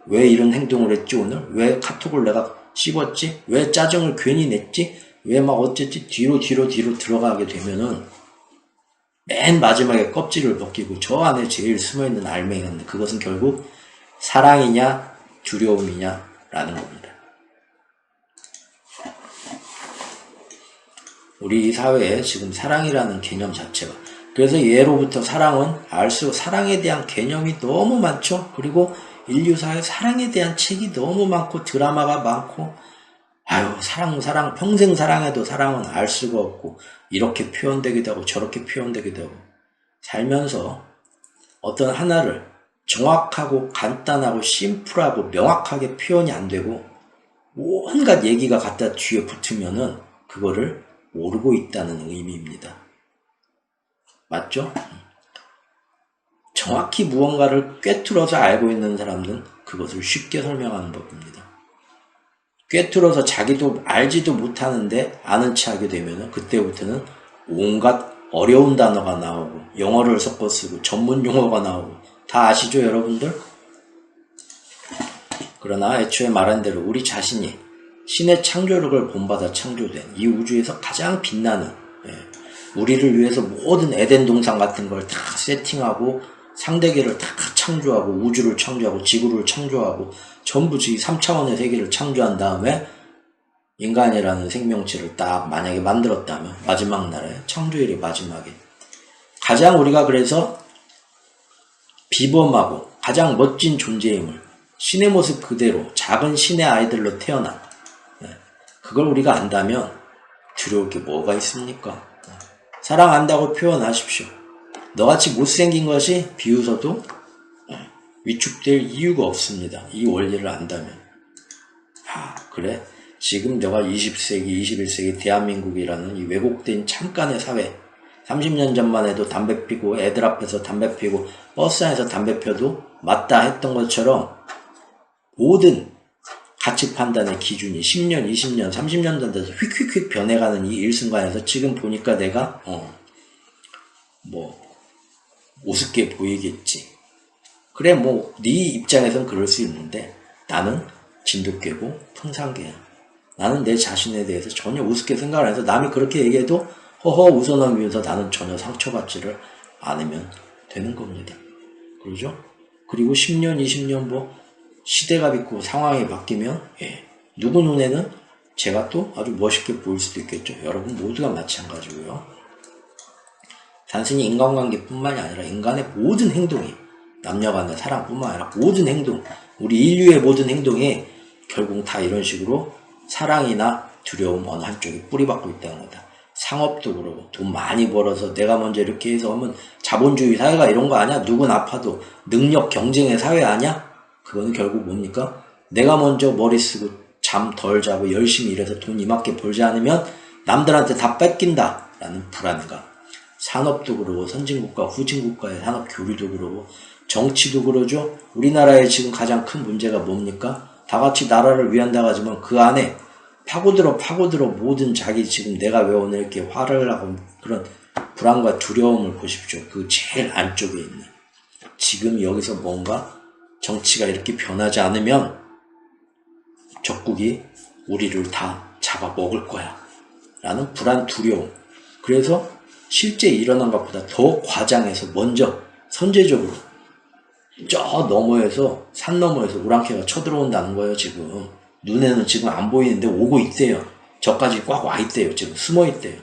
왜 이런 행동을 했지 오늘? 왜 카톡을 내가 씹었지? 왜 짜증을 괜히 냈지? 왜 막 어쨌지? 뒤로 들어가게 되면은 맨 마지막에 껍질을 벗기고 저 안에 제일 숨어있는 알맹이인데 그것은 결국 사랑이냐 두려움이냐 라는 겁니다. 우리 사회에 지금 사랑이라는 개념 자체가, 그래서 예로부터 사랑은 알수록 사랑에 대한 개념이 너무 많죠. 그리고 인류사의 사랑에 대한 책이 너무 많고 드라마가 많고 사랑 평생 사랑해도 사랑은 알 수가 없고 이렇게 표현되기도 하고 저렇게 표현되기도 하고, 살면서 어떤 하나를 정확하고 간단하고 심플하고 명확하게 표현이 안 되고 온갖 얘기가 갖다 뒤에 붙으면은 그거를 모르고 있다는 의미입니다. 맞죠? 정확히 무언가를 꿰뚫어서 알고 있는 사람들은 그것을 쉽게 설명하는 법입니다. 꿰뚫어서 자기도 알지도 못하는데 아는 체 하게 되면 그때부터는 온갖 어려운 단어가 나오고 영어를 섞어 쓰고 전문 용어가 나오고 다 아시죠 여러분들? 그러나 애초에 말한 대로 우리 자신이 신의 창조력을 본받아 창조된 이 우주에서 가장 빛나는, 우리를 위해서 모든 에덴 동산 같은 걸 다 세팅하고 상대계를 다 창조하고 우주를 창조하고 지구를 창조하고 전부 이 3차원의 세계를 창조한 다음에 인간이라는 생명체를 딱 만약에 만들었다면 마지막 날에 창조일의 마지막에 가장 우리가 그래서 비범하고 가장 멋진 존재임을 신의 모습 그대로 작은 신의 아이들로 태어난 그걸 우리가 안다면 두려울 게 뭐가 있습니까? 사랑한다고 표현하십시오. 너같이 못생긴 것이 비웃어도 위축될 이유가 없습니다. 이 원리를 안다면. 그래? 지금 내가 20세기, 21세기 대한민국이라는 이 왜곡된 잠깐의 사회 30년 전만 해도 담배 피고 애들 앞에서 담배 피고 버스 안에서 담배 펴도 맞다 했던 것처럼 모든 가치 판단의 기준이 10년, 20년, 30년 전 돼서 휙휙휙 변해가는 이 일순간에서 지금 보니까 내가 우습게 보이겠지. 그래 네 입장에선 그럴 수 있는데 나는 진돗개고 풍산개야. 나는 내 자신에 대해서 전혀 우습게 생각을 안 해서 남이 그렇게 얘기해도 허허 웃어넘기면서 나는 전혀 상처받지를 않으면 되는 겁니다. 그러죠? 그리고 10년, 20년 시대가 비고 상황이 바뀌면 누구 눈에는 제가 또 아주 멋있게 보일 수도 있겠죠. 여러분 모두가 마찬가지고요. 단순히 인간관계뿐만이 아니라 인간의 모든 행동이 남녀간의 사랑뿐만 아니라 모든 행동, 우리 인류의 모든 행동이 결국 다 이런 식으로 사랑이나 두려움 어느 한쪽에 뿌리박고 있다는 거다. 상업도 그러고 돈 많이 벌어서 내가 먼저 이렇게 해서 하면 자본주의 사회가 이런 거 아니야? 누군 아파도 능력 경쟁의 사회 아니야? 그거는 결국 뭡니까? 내가 먼저 머리 쓰고 잠 덜 자고 열심히 일해서 돈 이만큼 벌지 않으면 남들한테 다 뺏긴다 라는 불안감. 산업도 그러고 선진국가 후진국가의 산업 교류도 그러고 정치도 그러죠. 우리나라의 지금 가장 큰 문제가 뭡니까? 다 같이 나라를 위한다고 하지만 그 안에 파고들어 모든 자기 지금 내가 왜 오늘 이렇게 화를 나고 그런 불안과 두려움을 보십시오. 그 제일 안쪽에 있는 지금 여기서 뭔가 정치가 이렇게 변하지 않으면 적국이 우리를 다 잡아먹을 거야 라는 불안 두려움. 그래서 실제 일어난 것보다 더 과장해서 먼저 선제적으로 저 너머에서 산 너머에서 우랑캐가 쳐들어온다는 거예요. 지금 눈에는 지금 안 보이는데 오고 있대요. 저까지 꽉 와 있대요. 지금 숨어 있대요.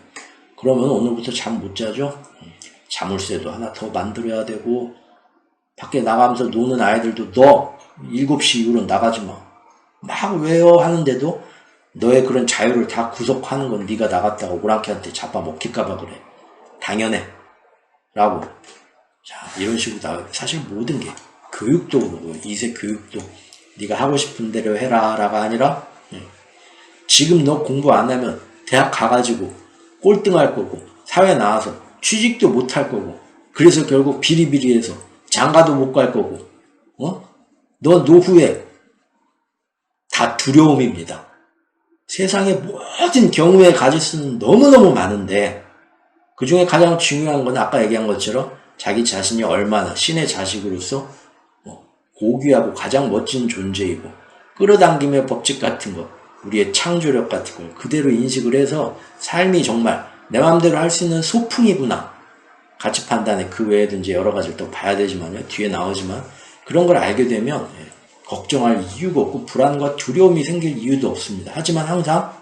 그러면 오늘부터 잠 못 자죠? 자물쇠도 하나 더 만들어야 되고 밖에 나가면서 노는 아이들도 너 7시 이후로 나가지 마. 막 왜요 하는데도 너의 그런 자유를 다 구속하는 건 네가 나갔다가 오랑캐한테 잡아먹힐까봐 그래. 당연해 라고. 자, 이런 식으로 사실 모든 게 교육도 그러고 이세 교육도 네가 하고 싶은 대로 해라 라가 아니라 지금 너 공부 안 하면 대학 가가지고 꼴등할 거고 사회 나와서 취직도 못 할 거고 그래서 결국 비리비리해서 장가도 못 갈 거고 너 노후에 다 두려움입니다. 세상의 모든 경우에 가질 수는 너무너무 많은데 그 중에 가장 중요한 건 아까 얘기한 것처럼 자기 자신이 얼마나 신의 자식으로서 고귀하고 가장 멋진 존재이고 끌어당김의 법칙 같은 거 우리의 창조력 같은 걸 그대로 인식을 해서 삶이 정말 내 마음대로 할 수 있는 소풍이구나. 가치 판단에 그 외에도 이제 여러 가지를 또 봐야 되지만요. 뒤에 나오지만 그런 걸 알게 되면 걱정할 이유가 없고 불안과 두려움이 생길 이유도 없습니다. 하지만 항상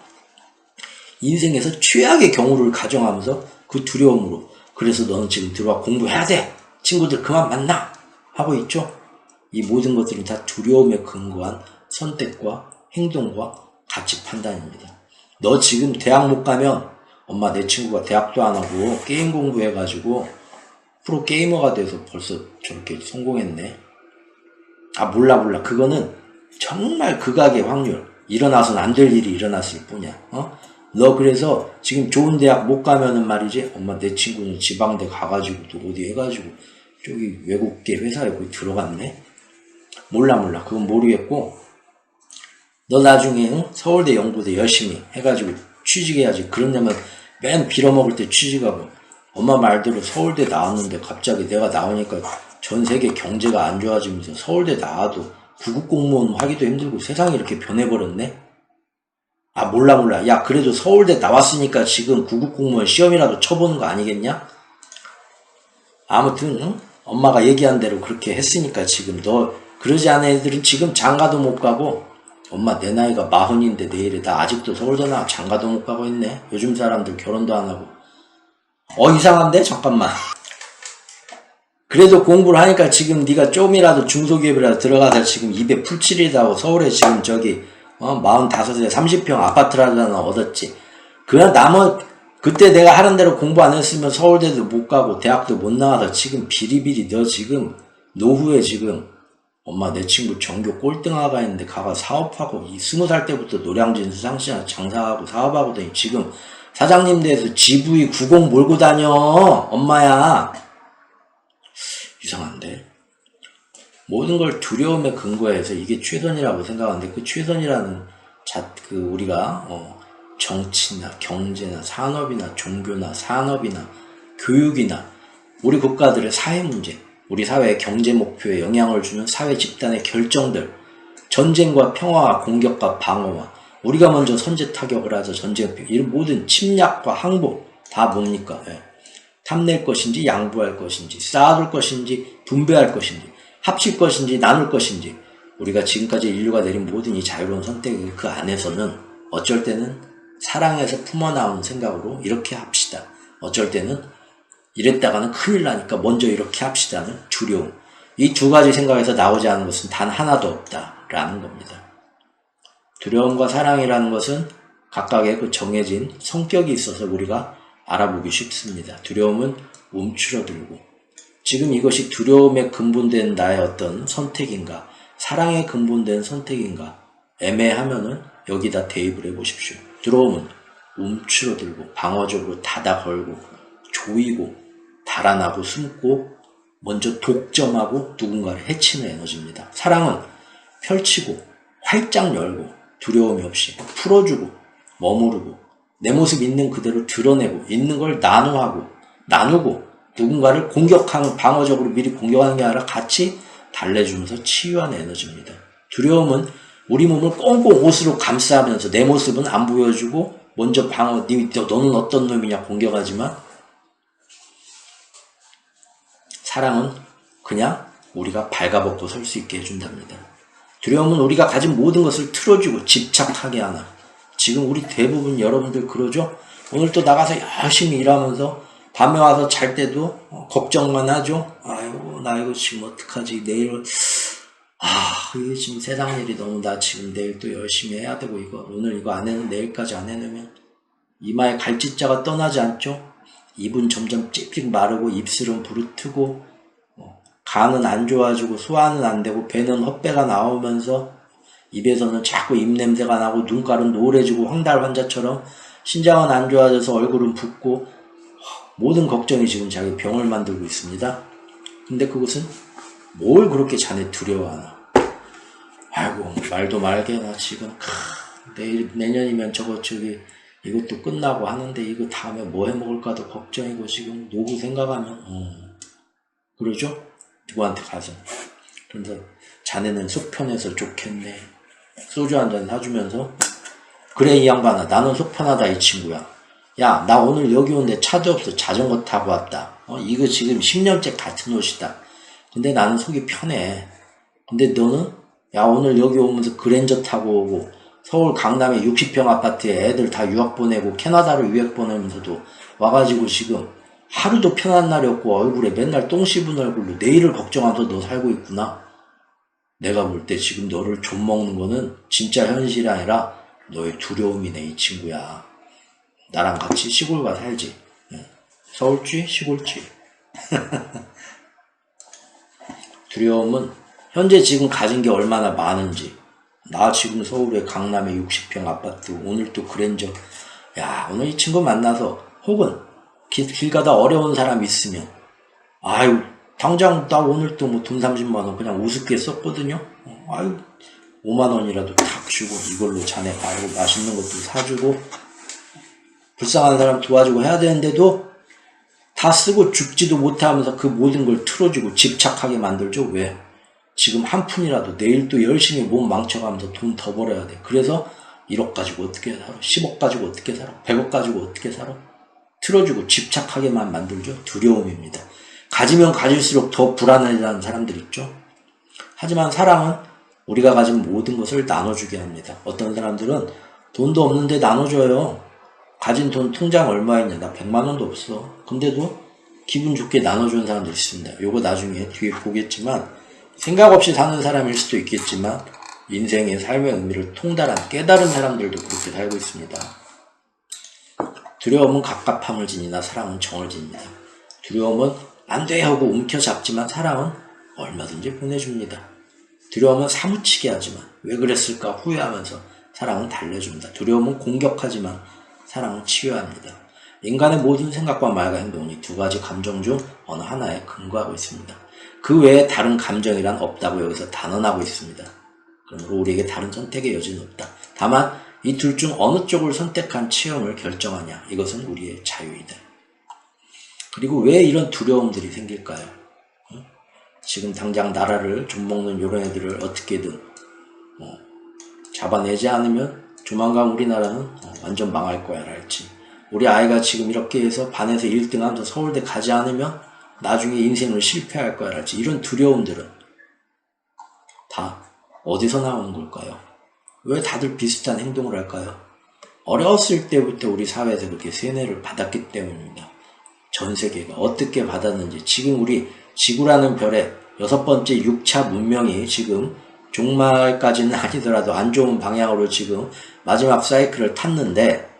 인생에서 최악의 경우를 가정하면서 그 두려움으로 그래서 너는 지금 들어와 공부해야 돼. 친구들 그만 만나. 하고 있죠. 이 모든 것들은 다 두려움에 근거한 선택과 행동과 가치 판단입니다. 너 지금 대학 못 가면 엄마 내 친구가 대학도 안 하고 게임 공부해가지고 프로 게이머가 돼서 벌써 저렇게 성공했네. 몰라. 그거는 정말 극악의 확률. 일어나서는 안 될 일이 일어났을 뿐이야. 너 그래서 지금 좋은 대학 못 가면은 말이지 엄마 내 친구는 지방대 가가지고 또 어디 해가지고 저기 외국계 회사에 거기 들어갔네. 몰라 그건 모르겠고 너 나중에 서울대 연구대 열심히 해가지고 취직해야지. 그러냐면 맨 빌어먹을 때 취직하고 엄마 말대로 서울대 나왔는데 갑자기 내가 나오니까 전 세계 경제가 안 좋아지면서 서울대 나와도 구급 공무원 하기도 힘들고 세상이 이렇게 변해버렸네. 몰라. 야, 그래도 서울대 나왔으니까 지금 구급 공무원 시험이라도 쳐보는 거 아니겠냐? 아무튼 엄마가 얘기한 대로 그렇게 했으니까 지금 너 그러지 않은 애들은 지금 장가도 못 가고 엄마 내 나이가 40인데 내일에 나 아직도 서울대 나와 장가도 못 가고 있네. 요즘 사람들 결혼도 안 하고. 이상한데? 잠깐만. 그래도 공부를 하니까 지금 네가 좀이라도 중소기업이라도 들어가서 지금 입에 풀칠이라고 서울에 지금 저기 45세 30평 아파트라도 하나 얻었지. 그냥 그때 내가 하는 대로 공부 안 했으면 서울대도 못 가고 대학도 못 나와서 지금 비리비리 너 지금 노후에 지금 엄마 내 친구 전교 꼴등하가 있는데 가가 사업하고 20살 때부터 노량진 수상시장 장사하고 사업하고더니 지금 사장님 돼서 GV 90 몰고 다녀. 엄마야. 이상한데? 모든 걸 두려움에 근거해서 이게 최선이라고 생각하는데 그 최선이라는 우리가 정치나 경제나 산업이나 종교나 산업이나 교육이나 우리 국가들의 사회 문제, 우리 사회의 경제 목표에 영향을 주는 사회 집단의 결정들, 전쟁과 평화와 공격과 방어와 우리가 먼저 선제 타격을 하자 전쟁, 이런 모든 침략과 항복 다 뭡니까? 탐낼 것인지 양보할 것인지 쌓아둘 것인지 분배할 것인지 합칠 것인지 나눌 것인지 우리가 지금까지 인류가 내린 모든 이 자유로운 선택의 그 안에서는 어쩔 때는 사랑에서 품어나오는 생각으로 이렇게 합시다. 어쩔 때는 이랬다가는 큰일 나니까 먼저 이렇게 합시다는 두려움. 이 두 가지 생각에서 나오지 않은 것은 단 하나도 없다라는 겁니다. 두려움과 사랑이라는 것은 각각의 그 정해진 성격이 있어서 우리가 알아보기 쉽습니다. 두려움은 움츠러들고 지금 이것이 두려움에 근본된 나의 어떤 선택인가 사랑에 근본된 선택인가 애매하면은 여기다 대입을 해보십시오. 두려움은 움츠러들고 방어적으로 닫아 걸고 조이고 달아나고 숨고 먼저 독점하고 누군가를 해치는 에너지입니다. 사랑은 펼치고 활짝 열고 두려움이 없이 풀어주고 머무르고 내 모습 있는 그대로 드러내고 있는 걸 나누고 누군가를 공격하는 방어적으로 미리 공격하는 게 아니라 같이 달래주면서 치유하는 에너지입니다. 두려움은 우리 몸을 꽁꽁 옷으로 감싸면서 내 모습은 안 보여주고 먼저 너는 어떤 놈이냐 공격하지만 사랑은 그냥 우리가 발가벗고 설 수 있게 해준답니다. 두려움은 우리가 가진 모든 것을 틀어주고 집착하게 하나. 지금 우리 대부분 여러분들 그러죠? 오늘 또 나가서 열심히 일하면서 밤에 와서 잘 때도 걱정만 하죠? 아이고 나 이거 지금 어떡하지 내일 이게 지금 세상 일이 너무 나 지금 내일 또 열심히 해야 되고 이거 오늘 이거 안 해는 내일까지 안 해놓으면 이마에 갈짓자가 떠나지 않죠? 입은 점점 찝찝 마르고 입술은 부르트고 간은 안 좋아지고 소화는 안 되고 배는 헛배가 나오면서 입에서는 자꾸 입냄새가 나고 눈깔은 노래지고 황달 환자처럼 신장은 안 좋아져서 얼굴은 붓고 모든 걱정이 지금 자기 병을 만들고 있습니다. 근데 그것은 뭘 그렇게 자네 두려워하나. 아이고 말도 말게 나 지금 내년이면 이것도 끝나고 하는데 이거 다음에 뭐 해먹을까도 걱정이고 지금 노후 생각하면 그러죠? 누구한테 가서 그런데 자네는 속편해서 좋겠네. 소주 한잔 사주면서 그래 이 양반아 나는 속 편하다 이 친구야. 야 나 오늘 여기 온데 차도 없어 자전거 타고 왔다. 이거 지금 10년째 같은 옷이다. 근데 나는 속이 편해. 근데 너는 야 오늘 여기 오면서 그랜저 타고 오고 서울 강남에 60평 아파트에 애들 다 유학 보내고 캐나다로 유학 보내면서도 와가지고 지금 하루도 편한 날이 없고 얼굴에 맨날 똥 씹은 얼굴로 내일을 걱정하면서 너 살고 있구나. 내가 볼 때 지금 너를 좀먹는 거는 진짜 현실이 아니라 너의 두려움이네 이 친구야. 나랑 같이 시골 가 살지. 서울쥐 시골쥐. 두려움은 현재 지금 가진 게 얼마나 많은지 나 지금 서울에 강남에 60평 아파트 오늘 또 그랜저 야 오늘 이 친구 만나서 혹은 길 가다 어려운 사람 있으면 아유 당장 나 오늘 또 뭐 돈 30만원 그냥 우습게 썼거든요. 아유 5만원이라도 탁 주고 이걸로 자네 바로 맛있는 것도 사주고 불쌍한 사람 도와주고 해야 되는데도 다 쓰고 죽지도 못하면서 그 모든 걸 틀어주고 집착하게 만들죠. 왜? 지금 한 푼이라도 내일 또 열심히 몸 망쳐가면서 돈 더 벌어야 돼. 그래서 1억 가지고 어떻게 살아? 10억 가지고 어떻게 살아? 100억 가지고 어떻게 살아? 틀어주고 집착하게만 만들죠. 두려움입니다. 가지면 가질수록 더 불안해지는 사람들 있죠. 하지만 사랑은 우리가 가진 모든 것을 나눠주게 합니다. 어떤 사람들은 돈도 없는데 나눠줘요. 가진 돈 통장 얼마 있냐? 나 100만 원도 없어. 근데도 기분 좋게 나눠주는 사람들 있습니다. 요거 나중에 뒤에 보겠지만, 생각 없이 사는 사람일 수도 있겠지만 인생의 삶의 의미를 통달한 깨달은 사람들도 그렇게 살고 있습니다. 두려움은 갑갑함을 지니나 사랑은 정을 지닙니다. 두려움은 안 돼 하고 움켜잡지만 사랑은 얼마든지 보내줍니다. 두려움은 사무치게 하지만 왜 그랬을까 후회하면서 사랑은 달래줍니다. 두려움은 공격하지만 사랑은 치유합니다. 인간의 모든 생각과 말과 행동은 이 두 가지 감정 중 어느 하나에 근거하고 있습니다. 그 외에 다른 감정이란 없다고 여기서 단언하고 있습니다. 그러므로 우리에게 다른 선택의 여지는 없다. 다만 이 둘 중 어느 쪽을 선택한 체험을 결정하냐, 이것은 우리의 자유이다. 그리고 왜 이런 두려움들이 생길까요? 지금 당장 나라를 좀먹는 이런 애들을 어떻게든 잡아내지 않으면 조만간 우리나라는 완전 망할 거야 랄지, 우리 아이가 지금 이렇게 해서 반에서 1등 하면서 서울대 가지 않으면 나중에 인생을 실패할 거야 랄지, 이런 두려움들은 다 어디서 나오는 걸까요? 왜 다들 비슷한 행동을 할까요? 어렸을 때부터 우리 사회에서 그렇게 세뇌를 받았기 때문입니다. 전 세계가 어떻게 받았는지, 지금 우리 지구라는 별의 6번째 6차 문명이 지금 종말까지는 아니더라도 안 좋은 방향으로 지금 마지막 사이클을 탔는데,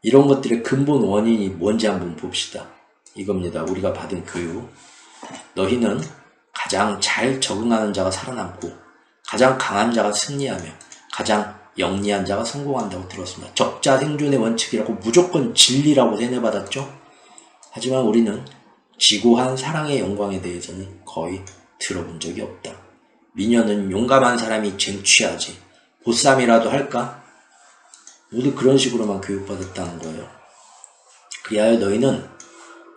이런 것들의 근본 원인이 뭔지 한번 봅시다. 이겁니다. 우리가 받은 교육. 너희는 가장 잘 적응하는 자가 살아남고 가장 강한 자가 승리하며 가장 영리한 자가 성공한다고 들었습니다. 적자 생존의 원칙이라고 무조건 진리라고 세뇌받았죠. 하지만 우리는 지고한 사랑의 영광에 대해서는 거의 들어본 적이 없다. 미녀는 용감한 사람이 쟁취하지, 보쌈이라도 할까? 모두 그런 식으로만 교육받았다는 거예요. 그리하여 너희는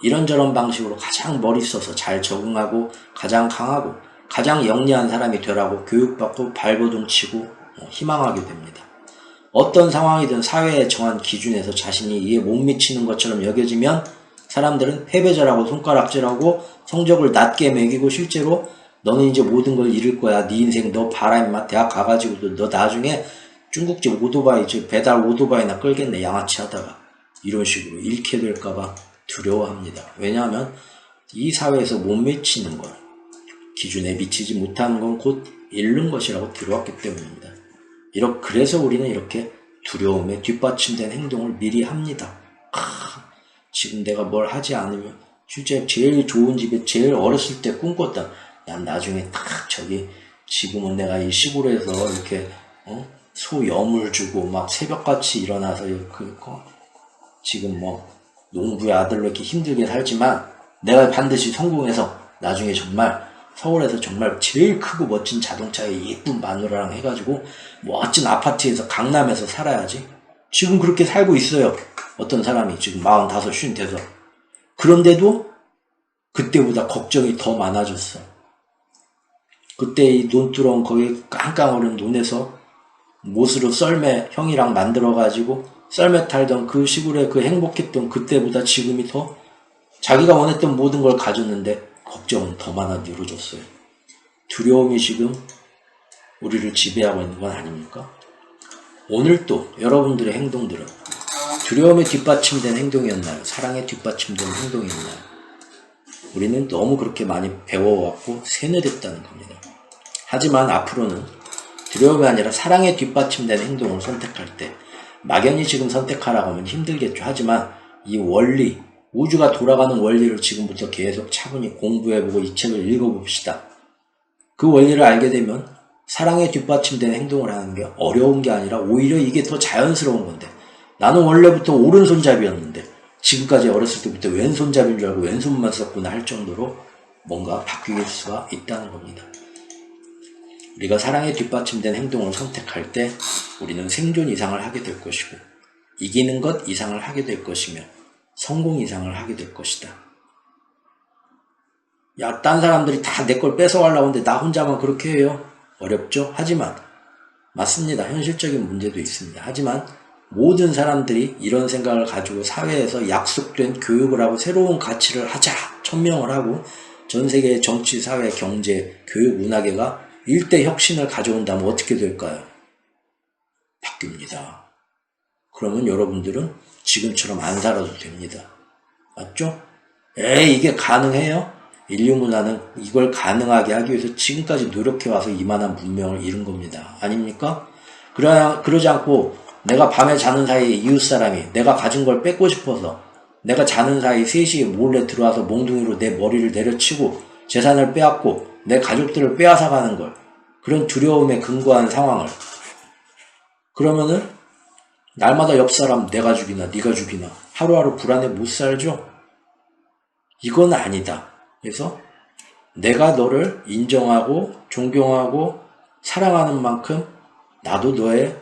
이런저런 방식으로 가장 머리 써서 잘 적응하고 가장 강하고 가장 영리한 사람이 되라고 교육받고 발버둥 치고 희망하게 됩니다. 어떤 상황이든 사회에 정한 기준에서 자신이 이에 못 미치는 것처럼 여겨지면 사람들은 패배자라고 손가락질하고 성적을 낮게 매기고, 실제로 너는 이제 모든 걸 잃을 거야, 네 인생 너 봐라 임마, 대학 가가지고도 너 나중에 중국집 오토바이, 배달 오토바이나 끌겠네 양아치 하다가, 이런 식으로 잃게 될까봐 두려워합니다. 왜냐하면 이 사회에서 못 미치는 것, 기준에 미치지 못하는 건 곧 잃는 것이라고 들어왔기 때문입니다. 그래서 우리는 이렇게 두려움에 뒷받침된 행동을 미리 합니다. 지금 내가 뭘 하지 않으면, 실제 제일 좋은 집에 제일 어렸을 때 꿈꿨던, 난 나중에 딱 지금은 내가 이 시골에서 이렇게 소 염을 주고 막 새벽같이 일어나서 지금 농부의 아들로 이렇게 힘들게 살지만 내가 반드시 성공해서 나중에 정말 서울에서 정말 제일 크고 멋진 자동차에 예쁜 마누라랑 해가지고 멋진 아파트에서 강남에서 살아야지. 지금 그렇게 살고 있어요. 어떤 사람이 지금 45, 50 돼서. 그런데도 그때보다 걱정이 더 많아졌어. 그때 이 논두렁 거기 깡깡 어린 논에서 못으로 썰매 형이랑 만들어가지고 썰매 탈던 그 시골에 그 행복했던 그때보다 지금이 더 자기가 원했던 모든 걸 가졌는데 걱정은 더 많아 늘어졌어요. 두려움이 지금 우리를 지배하고 있는 건 아닙니까? 오늘 또 여러분들의 행동들은 두려움에 뒷받침된 행동이었나요? 사랑에 뒷받침된 행동이었나요? 우리는 너무 그렇게 많이 배워왔고 세뇌됐다는 겁니다. 하지만 앞으로는 두려움이 아니라 사랑에 뒷받침된 행동을 선택할 때, 막연히 지금 선택하라고 하면 힘들겠죠. 하지만 이 원리, 우주가 돌아가는 원리를 지금부터 계속 차분히 공부해보고 이 책을 읽어봅시다. 그 원리를 알게 되면 사랑에 뒷받침된 행동을 하는 게 어려운 게 아니라 오히려 이게 더 자연스러운 건데, 나는 원래부터 오른손잡이였는데 지금까지 어렸을 때부터 왼손잡이인 줄 알고 왼손만 썼구나 할 정도로 뭔가 바뀔 수가 있다는 겁니다. 우리가 사랑에 뒷받침된 행동을 선택할 때 우리는 생존 이상을 하게 될 것이고, 이기는 것 이상을 하게 될 것이며, 성공 이상을 하게 될 것이다. 야, 딴 사람들이 다 내 걸 뺏어가려고 하는데 나 혼자만 그렇게 해요? 어렵죠? 하지만 맞습니다. 현실적인 문제도 있습니다. 하지만 모든 사람들이 이런 생각을 가지고 사회에서 약속된 교육을 하고 새로운 가치를 하자, 천명을 하고 전 세계의 정치, 사회, 경제, 교육, 문화계가 일대 혁신을 가져온다면 어떻게 될까요? 바뀝니다. 그러면 여러분들은 지금처럼 안 살아도 됩니다. 맞죠? 이게 가능해요? 인류 문화는 이걸 가능하게 하기 위해서 지금까지 노력해와서 이만한 문명을 이룬 겁니다. 아닙니까? 그러지 않고 내가 밤에 자는 사이에 이웃 사람이 내가 가진 걸 뺏고 싶어서 내가 자는 사이 3시에 몰래 들어와서 몽둥이로 내 머리를 내려치고 재산을 빼앗고 내 가족들을 빼앗아가는 걸, 그런 두려움에 근거한 상황을, 그러면은 날마다 옆 사람 내가 죽이나 네가 죽이나 하루하루 불안해 못 살죠? 이건 아니다. 그래서 내가 너를 인정하고 존경하고 사랑하는 만큼 나도 너의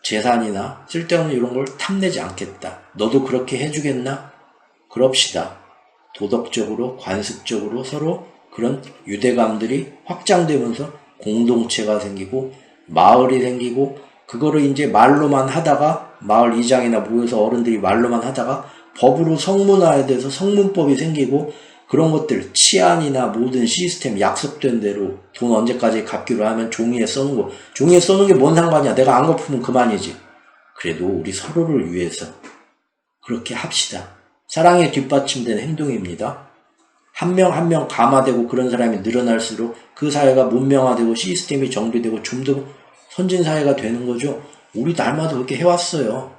재산이나 쓸데없는 이런 걸 탐내지 않겠다. 너도 그렇게 해주겠나? 그럽시다. 도덕적으로 관습적으로 서로 그런 유대감들이 확장되면서 공동체가 생기고 마을이 생기고, 그거를 이제 말로만 하다가 마을 이장이나 모여서 어른들이 말로만 하다가 법으로 성문화에 대해서 성문법이 생기고, 그런 것들 치안이나 모든 시스템 약속된 대로 돈 언제까지 갚기로 하면 종이에 써놓은 거, 종이에 써놓은 게 뭔 상관이야. 내가 안 갚으면 그만이지. 그래도 우리 서로를 위해서 그렇게 합시다. 사랑에 뒷받침된 행동입니다. 한 명 한 명 감화되고 그런 사람이 늘어날수록 그 사회가 문명화되고 시스템이 정비되고 좀 더 선진 사회가 되는 거죠. 우리 날마다 그렇게 해왔어요.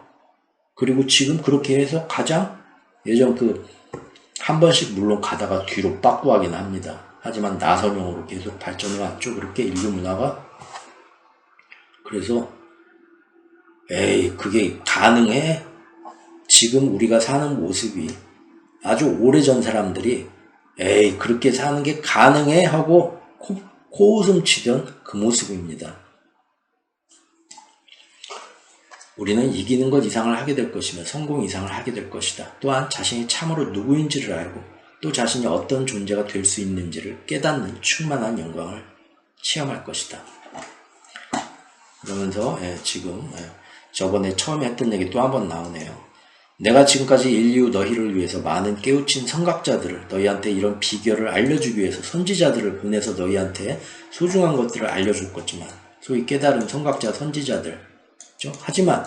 그리고 지금 그렇게 해서 가장 예전 한 번씩 물론 가다가 뒤로 빠꾸하긴 합니다. 하지만 나선형으로 계속 발전해 왔죠. 그렇게 인류 문화가. 그래서 그게 가능해? 지금 우리가 사는 모습이 아주 오래전 사람들이 그렇게 사는 게 가능해? 하고 코웃음 치던 그 모습입니다. 우리는 이기는 것 이상을 하게 될 것이며 성공 이상을 하게 될 것이다. 또한 자신이 참으로 누구인지를 알고 또 자신이 어떤 존재가 될 수 있는지를 깨닫는 충만한 영광을 체험할 것이다. 그러면서 지금 저번에 처음에 했던 얘기 또 한 번 나오네요. 내가 지금까지 인류 너희를 위해서 많은 깨우친 성각자들을, 너희한테 이런 비결을 알려주기 위해서 선지자들을 보내서 너희한테 소중한 것들을 알려줬겠지만, 소위 깨달은 성각자 선지자들, 하지만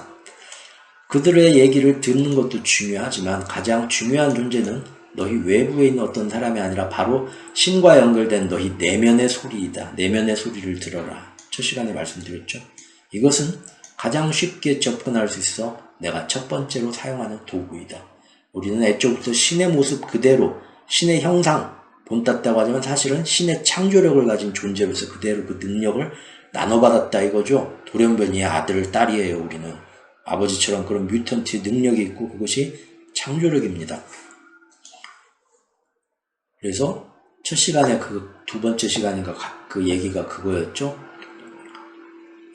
그들의 얘기를 듣는 것도 중요하지만 가장 중요한 존재는 너희 외부에 있는 어떤 사람이 아니라 바로 신과 연결된 너희 내면의 소리이다. 내면의 소리를 들어라. 첫 시간에 말씀드렸죠. 이것은 가장 쉽게 접근할 수 있어 내가 첫 번째로 사용하는 도구이다. 우리는 애초부터 신의 모습 그대로, 신의 형상 본땄다고 하지만 사실은 신의 창조력을 가진 존재로서 그대로 그 능력을 나눠받았다 이거죠. 돌연변이의 아들, 딸이에요. 우리는 아버지처럼 그런 뮤턴트의 능력이 있고 그것이 창조력입니다. 그래서 첫 시간에 두 번째 시간인가 그 얘기가 그거였죠.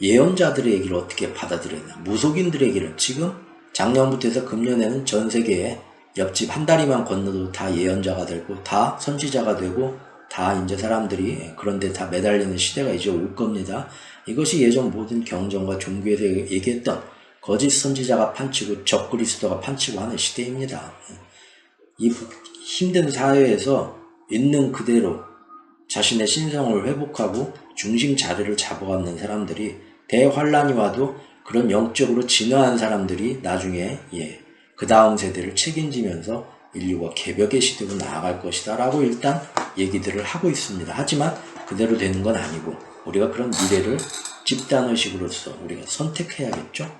예언자들의 얘기를 어떻게 받아들였냐. 무속인들의 얘기를 지금 작년부터 해서 금년에는 전 세계에 옆집 한 다리만 건너도 다 예언자가 되고 다 선지자가 되고 다 이제 사람들이 그런데 다 매달리는 시대가 이제 올 겁니다. 이것이 예전 모든 경전과 종교에서 얘기했던 거짓 선지자가 판치고 적그리스도가 판치고 하는 시대입니다. 이 힘든 사회에서 있는 그대로 자신의 신성을 회복하고 중심 자리를 잡아가는 사람들이 대환란이 와도 그런 영적으로 진화한 사람들이 나중에 그 다음 세대를 책임지면서 인류가 개벽의 시대로 나아갈 것이다 라고 일단 얘기들을 하고 있습니다. 하지만 그대로 되는 건 아니고 우리가 그런 미래를 집단의식으로서 우리가 선택해야겠죠.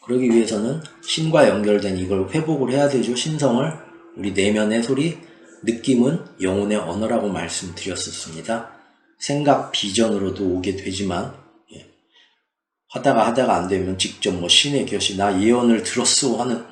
그러기 위해서는 신과 연결된 이걸 회복을 해야 되죠. 신성을, 우리 내면의 소리, 느낌은 영혼의 언어라고 말씀드렸었습니다. 생각, 비전으로도 오게 되지만 하다가 안 되면 직접 신의 결시, 나 예언을 들었어 하는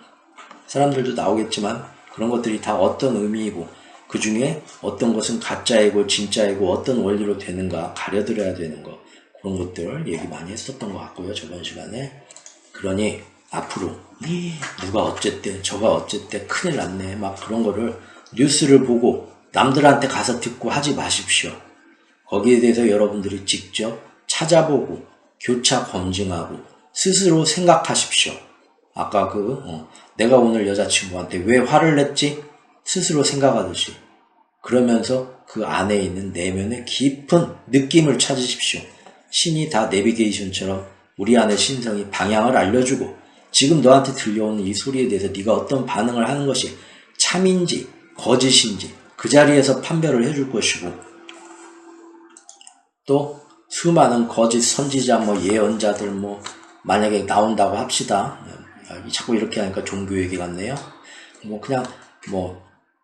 사람들도 나오겠지만 그런 것들이 다 어떤 의미이고 그 중에 어떤 것은 가짜이고 진짜이고 어떤 원리로 되는가 가려들어야 되는 거, 그런 것들 얘기 많이 했었던 것 같고요. 저번 시간에. 그러니 앞으로 누가 어쨌든 저가 어쨌든 큰일 났네 막 그런 거를 뉴스를 보고 남들한테 가서 듣고 하지 마십시오. 거기에 대해서 여러분들이 직접 찾아보고 교차 검증하고 스스로 생각하십시오. 아까 내가 오늘 여자친구한테 왜 화를 냈지? 스스로 생각하듯이 그러면서 그 안에 있는 내면의 깊은 느낌을 찾으십시오. 신이 다 내비게이션처럼 우리 안의 신성이 방향을 알려주고 지금 너한테 들려오는 이 소리에 대해서 네가 어떤 반응을 하는 것이 참인지 거짓인지 그 자리에서 판별을 해줄 것이고, 또 수많은 거짓 선지자 예언자들 만약에 나온다고 합시다. 자꾸 이렇게 하니까 종교 얘기 같네요. 그냥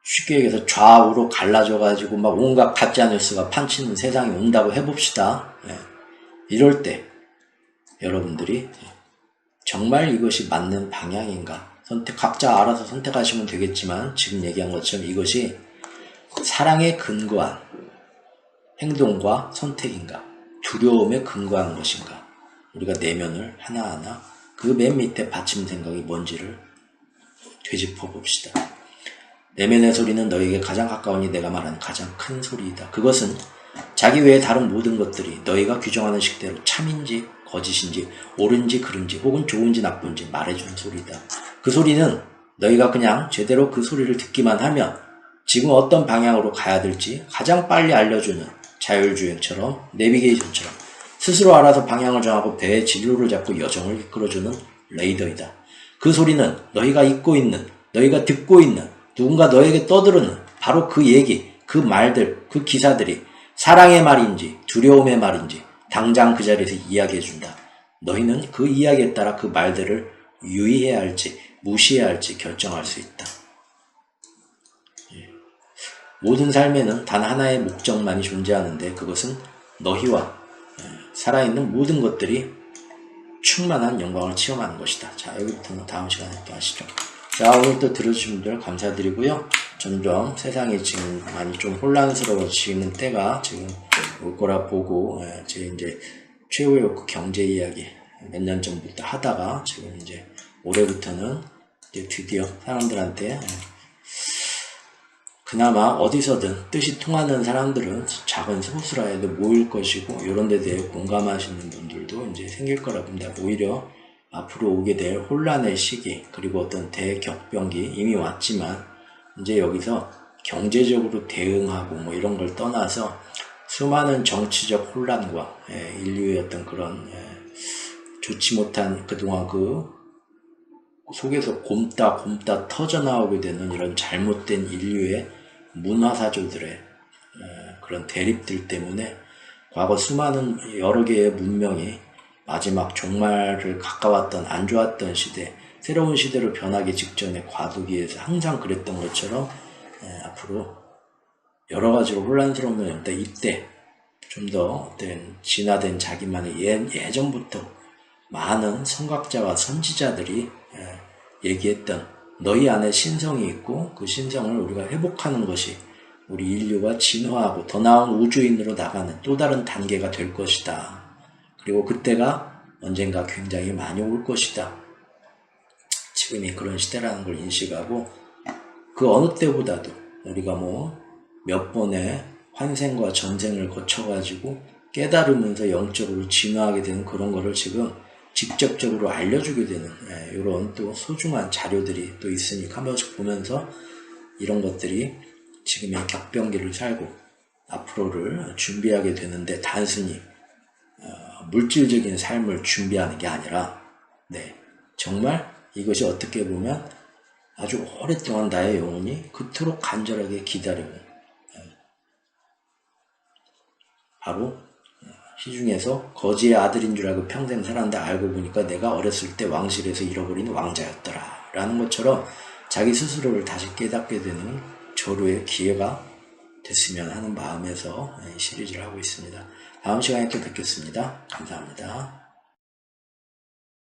쉽게 얘기해서 좌우로 갈라져 가지고 온갖 가짜 뉴스가 판치는 세상이 온다고 해봅시다. 이럴 때 여러분들이 정말 이것이 맞는 방향인가, 각자 알아서 선택하시면 되겠지만 지금 얘기한 것처럼 이것이 사랑에 근거한 행동과 선택인가, 두려움에 근거한 것인가, 우리가 내면을 하나하나 그 맨 밑에 받침 생각이 뭔지를 되짚어 봅시다. 내면의 소리는 너에게 가장 가까우니 내가 말하는 가장 큰 소리이다. 그것은 자기 외의 다른 모든 것들이 너희가 규정하는 식대로 참인지 거짓인지 옳은지 그른지 혹은 좋은지 나쁜지 말해주는 소리다. 그 소리는 너희가 그냥 제대로 그 소리를 듣기만 하면 지금 어떤 방향으로 가야 될지 가장 빨리 알려주는 자율주행처럼 내비게이션처럼 스스로 알아서 방향을 정하고 배의 진로를 잡고 여정을 이끌어주는 레이더이다. 그 소리는 너희가 잊고 있는, 너희가 듣고 있는, 누군가 너에게 떠드르는 바로 그 얘기, 그 말들, 그 기사들이 사랑의 말인지 두려움의 말인지 당장 그 자리에서 이야기해준다. 너희는 그 이야기에 따라 그 말들을 유의해야 할지 무시해야 할지 결정할 수 있다. 모든 삶에는 단 하나의 목적만이 존재하는데 그것은 너희와 살아있는 모든 것들이 충만한 영광을 체험하는 것이다. 자, 여기부터는 다음 시간에 또 하시죠. 자, 오늘 또 들어주신 분들 감사드리고요. 점점 세상이 지금 많이 좀 혼란스러워지는 때가 지금 올 거라 보고, 제가 이제 최후의 경제 이야기 몇 년 전부터 하다가 지금 이제 올해부터는 이제 드디어 사람들한테 그나마 어디서든 뜻이 통하는 사람들은 작은 소수라 해도 모일 것이고, 이런 데 대해 공감하시는 분들도 이제 생길 거라 봅니다. 오히려 앞으로 오게 될 혼란의 시기, 그리고 어떤 대격변기 이미 왔지만 이제 여기서 경제적으로 대응하고 이런 걸 떠나서 수많은 정치적 혼란과 인류의 어떤 그런 좋지 못한 그동안 그 속에서 곰따 터져나오게 되는 이런 잘못된 인류의 문화사조들의 그런 대립들 때문에 과거 수많은 여러 개의 문명이 마지막 종말을 가까웠던 안 좋았던 시대, 새로운 시대로 변하기 직전에 과도기에서 항상 그랬던 것처럼 앞으로 여러 가지로 혼란스러운 면이 있다. 이때 좀 더 어떤 진화된 자기만의 예전부터 많은 선각자와 선지자들이 얘기했던 너희 안에 신성이 있고 그 신성을 우리가 회복하는 것이 우리 인류가 진화하고 더 나은 우주인으로 나가는 또 다른 단계가 될 것이다. 그리고 그때가 언젠가 굉장히 많이 올 것이다. 지금이 그런 시대라는 걸 인식하고 그 어느 때보다도 우리가 몇 번의 환생과 전생을 거쳐가지고 깨달으면서 영적으로 진화하게 되는 그런 거를 지금 직접적으로 알려주게 되는 이런 또 소중한 자료들이 또 있으니까 한 번씩 보면서 이런 것들이 지금의 격변기를 살고 앞으로를 준비하게 되는데 단순히 물질적인 삶을 준비하는 게 아니라 정말 이것이 어떻게 보면 아주 오랫동안 나의 영혼이 그토록 간절하게 기다리고 바로 시중에서 거지의 아들인 줄 알고 평생 살았는데 알고 보니까 내가 어렸을 때 왕실에서 잃어버린 왕자였더라 라는 것처럼 자기 스스로를 다시 깨닫게 되는 절호의 기회가 됐으면 하는 마음에서 이 시리즈를 하고 있습니다. 다음 시간에 또 뵙겠습니다. 감사합니다.